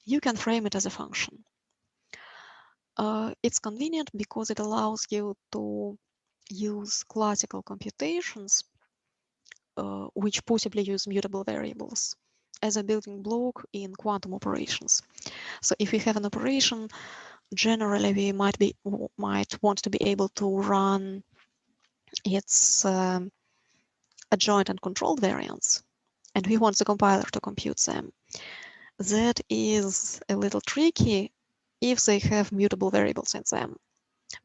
you can frame it as a function. It's convenient because it allows you to use classical computations, which possibly use mutable variables, as a building block in quantum operations. So if we have an operation, generally we might want to be able to run its adjoint and controlled variants, and we want the compiler to compute them. That is a little tricky if they have mutable variables in them.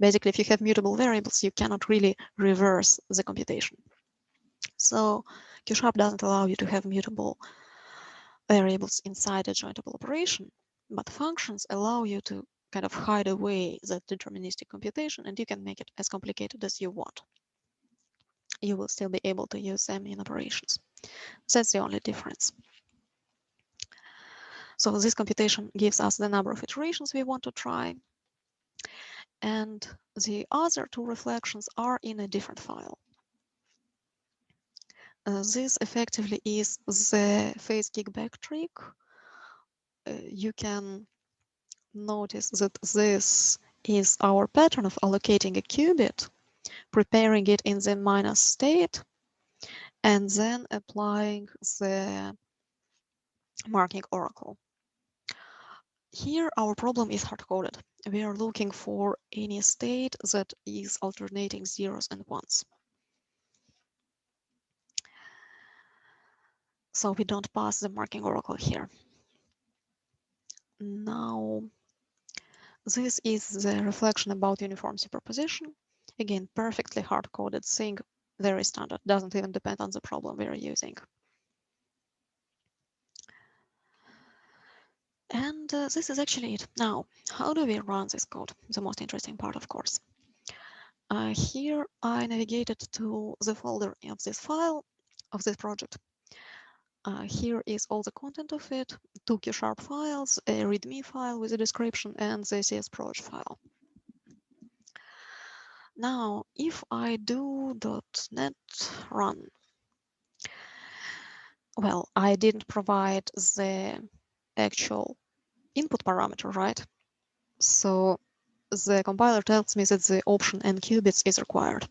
Basically, if you have mutable variables, you cannot really reverse the computation. So Q# doesn't allow you to have mutable variables inside a jointable operation, but functions allow you to kind of hide away that deterministic computation, and you can make it as complicated as you want. You will still be able to use them in operations. That's the only difference. So this computation gives us the number of iterations we want to try. And the other two reflections are in a different file. This effectively is the phase kickback trick. You can notice that this is our pattern of allocating a qubit, preparing it in the minus state, and then applying the marking oracle. Here, our problem is hard-coded. We are looking for any state that is alternating zeros and ones. So we don't pass the marking oracle here. Now, this is the reflection about uniform superposition. Again, perfectly hard-coded thing, very standard, doesn't even depend on the problem we are using. And this is actually it. Now, how do we run this code? The most interesting part, of course. Here I navigated to the folder of this file, of this project. Here is all the content of it, 2 Q# files, a README file with a description, and the CSproj file. Now, if I do .NET run, well, I didn't provide the actual input parameter, right? So the compiler tells me that the option n qubits is required.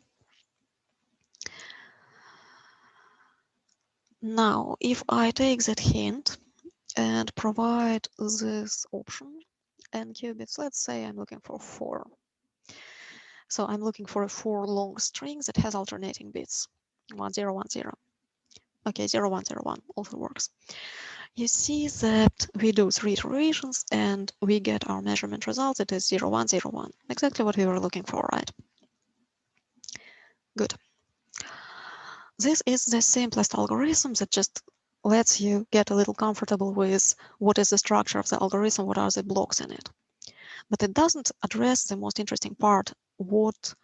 Now, if I take that hint and provide this option, n qubits, let's say I'm looking for 4. So I'm looking for a 4 long string that has alternating bits, 1 0 1 0. Okay, 0 1 0 1 also works. You see that we do 3 iterations and we get our measurement result. It is 0 1 0 1, exactly what we were looking for, right? Good. This is the simplest algorithm that just lets you get a little comfortable with what is the structure of the algorithm, what are the blocks in it. But it doesn't address the most interesting part, what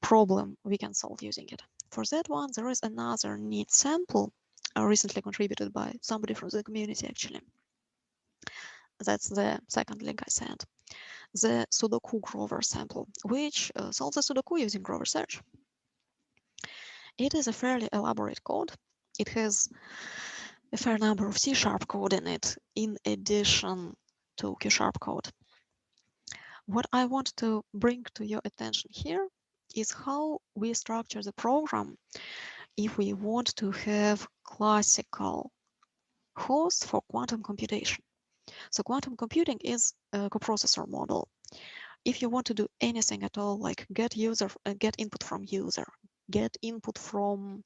problem we can solve using it. For that one, there is another neat sample recently contributed by somebody from the community, actually. That's the second link I sent. The Sudoku Grover sample, which solves a Sudoku using Grover search. It is a fairly elaborate code. It has a fair number of C# code in it, in addition to Q# code. What I want to bring to your attention here is how we structure the program if we want to have classical host for quantum computation. So quantum computing is a coprocessor model. If you want to do anything at all, like get input from user, get input from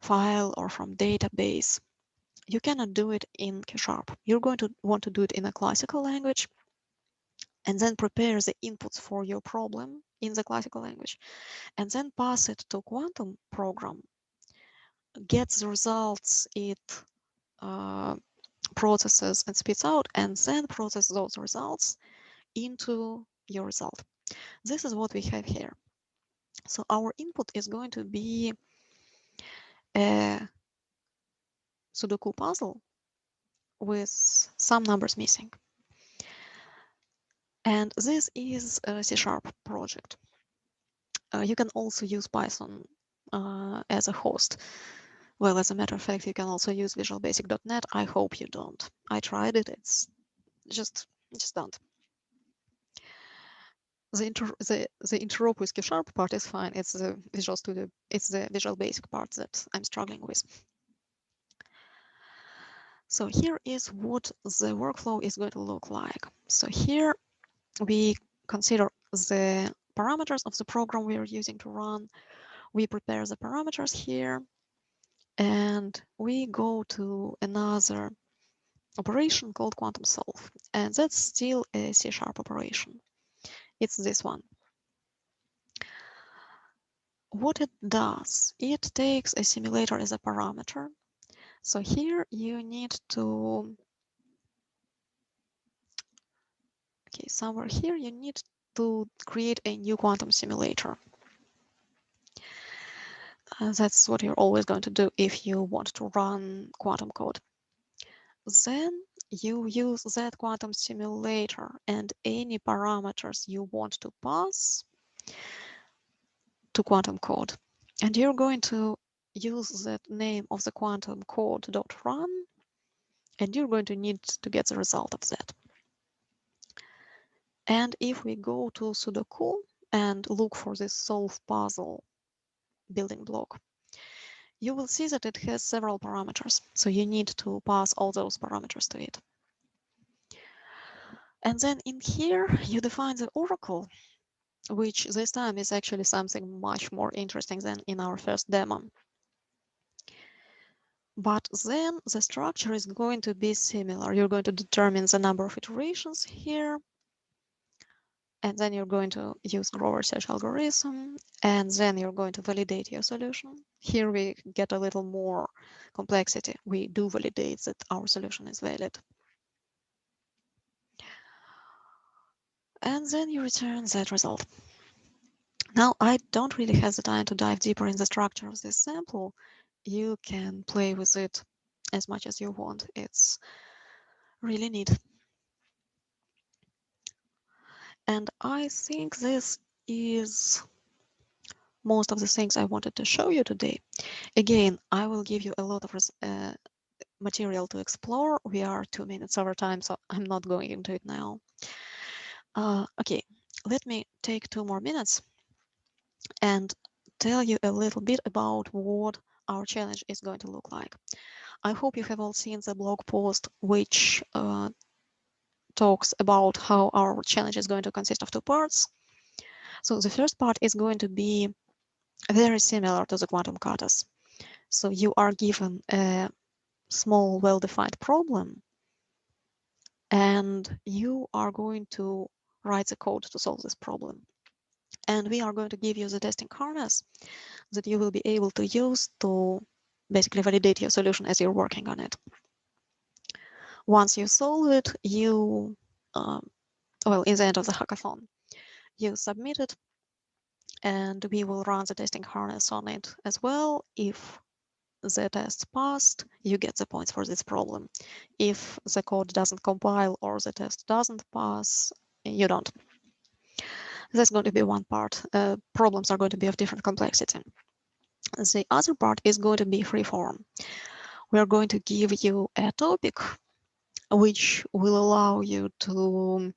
file or from database, you cannot do it in Q#. You're going to want to do it in a classical language and then prepare the inputs for your problem in the classical language and then pass it to quantum program, get the results it processes and spits out, and then process those results into your result. This is what we have here. So our input is going to be a Sudoku puzzle with some numbers missing. And this is a C# project. You can also use Python as a host. Well, as a matter of fact, you can also use visualbasic.net. I hope you don't. I tried it. It's just don't. The interop with Q# part is fine. It's the Visual Studio. It's the Visual Basic part that I'm struggling with. So here is what the workflow is going to look like. So here we consider the parameters of the program we are using to run. We prepare the parameters here, and we go to another operation called quantum solve, and that's still a C# operation. It's this one. What it does, it takes a simulator as a parameter, So here you need to, okay, somewhere here you need to create a new quantum simulator. That's what you're always going to do if you want to run quantum code. Then you use that quantum simulator and any parameters you want to pass to quantum code. And you're going to use that name of the quantum code .run, and you're going to need to get the result of that. And if we go to Sudoku and look for this solve puzzle building block, you will see that it has several parameters. So you need to pass all those parameters to it. And then in here, you define the oracle, which this time is actually something much more interesting than in our first demo. But then the structure is going to be similar. You're going to determine the number of iterations here. And then you're going to use Grover search algorithm. And then you're going to validate your solution. Here we get a little more complexity. We do validate that our solution is valid. And then you return that result. Now, I don't really have the time to dive deeper in the structure of this sample. You can play with it as much as you want. It's really neat. And I think this is most of the things I wanted to show you today. Again, I will give you a lot of material to explore. We are 2 minutes over time, so I'm not going into it now. Okay, let me take 2 more minutes and tell you a little bit about what our challenge is going to look like. I hope you have all seen the blog post which talks about how our challenge is going to consist of 2 parts. So the first part is going to be very similar to the quantum katas. So you are given a small, well-defined problem, and you are going to write the code to solve this problem. And we are going to give you the testing harness that you will be able to use to basically validate your solution as you're working on it. Once you solve it, you, well, in the end of the hackathon, you submit it, and we will run the testing harness on it as well. If the test passed, you get the points for this problem. If the code doesn't compile or the test doesn't pass, you don't. That's going to be one part. Problems are going to be of different complexity. The other part is going to be free-form. We are going to give you a topic which will allow you to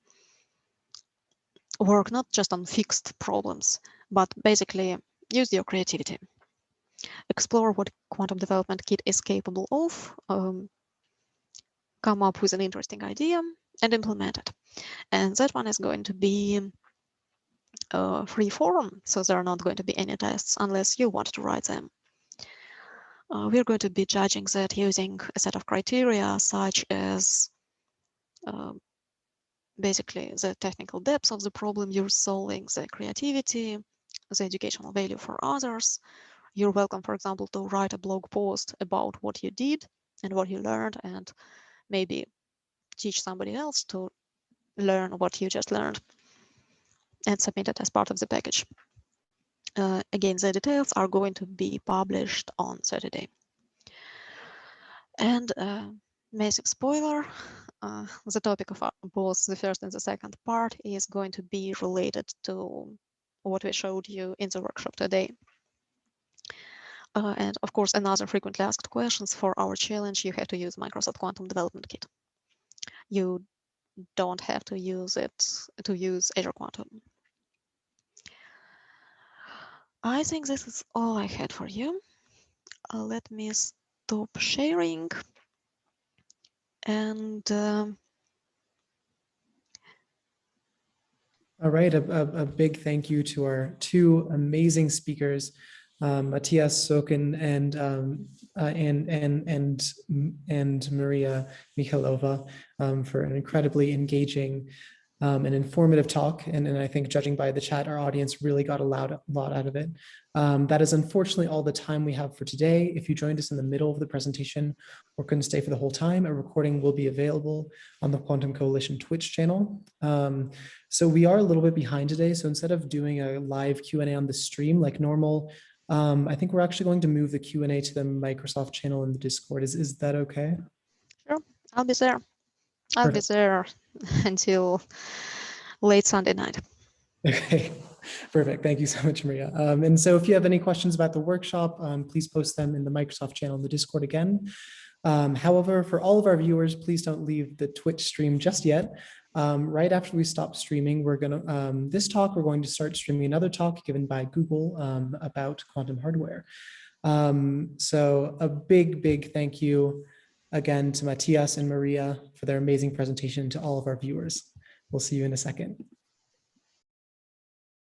work not just on fixed problems, but basically use your creativity. Explore what quantum development kit is capable of, come up with an interesting idea and implement it. And that one is going to be free form, so there are not going to be any tests unless you want to write them. We're going to be judging that using a set of criteria such as basically the technical depth of the problem you're solving, the creativity, the educational value for others. You're welcome, for example, to write a blog post about what you did and what you learned, and maybe teach somebody else to learn what you just learned and submit it as part of the package. Again, the details are going to be published on Saturday. And massive spoiler, the topic of both the first and the second part is going to be related to what we showed you in the workshop today. And of course, another frequently asked questions for our challenge, you have to use Microsoft Quantum Development Kit. You don't have to use it to use Azure Quantum. I think this is all I had for you. Let me stop sharing. And all right, a big thank you to our 2 amazing speakers, Matthias Sokin and Maria Mikhailova, for an incredibly engaging an informative talk. And I think judging by the chat, our audience really got a lot out of it. That is unfortunately all the time we have for today. If you joined us in the middle of the presentation or couldn't stay for the whole time, a recording will be available on the Quantum Coalition Twitch channel. So we are a little bit behind today. So instead of doing a live Q&A on the stream like normal, I think we're actually going to move the Q&A to the Microsoft channel in the Discord. Is that okay? Sure, I'll be there. I'll be there until late Sunday night. Okay, perfect. Thank you so much, Maria. And so if you have any questions about the workshop, please post them in the Microsoft channel in the Discord again. However, for all of our viewers, please don't leave the Twitch stream just yet. Right after we stop streaming, we're going to, this talk, we're going to start streaming another talk given by Google about quantum hardware. So a big thank you again to Matthias and Maria for their amazing presentation, to all of our viewers. We'll see you in a second.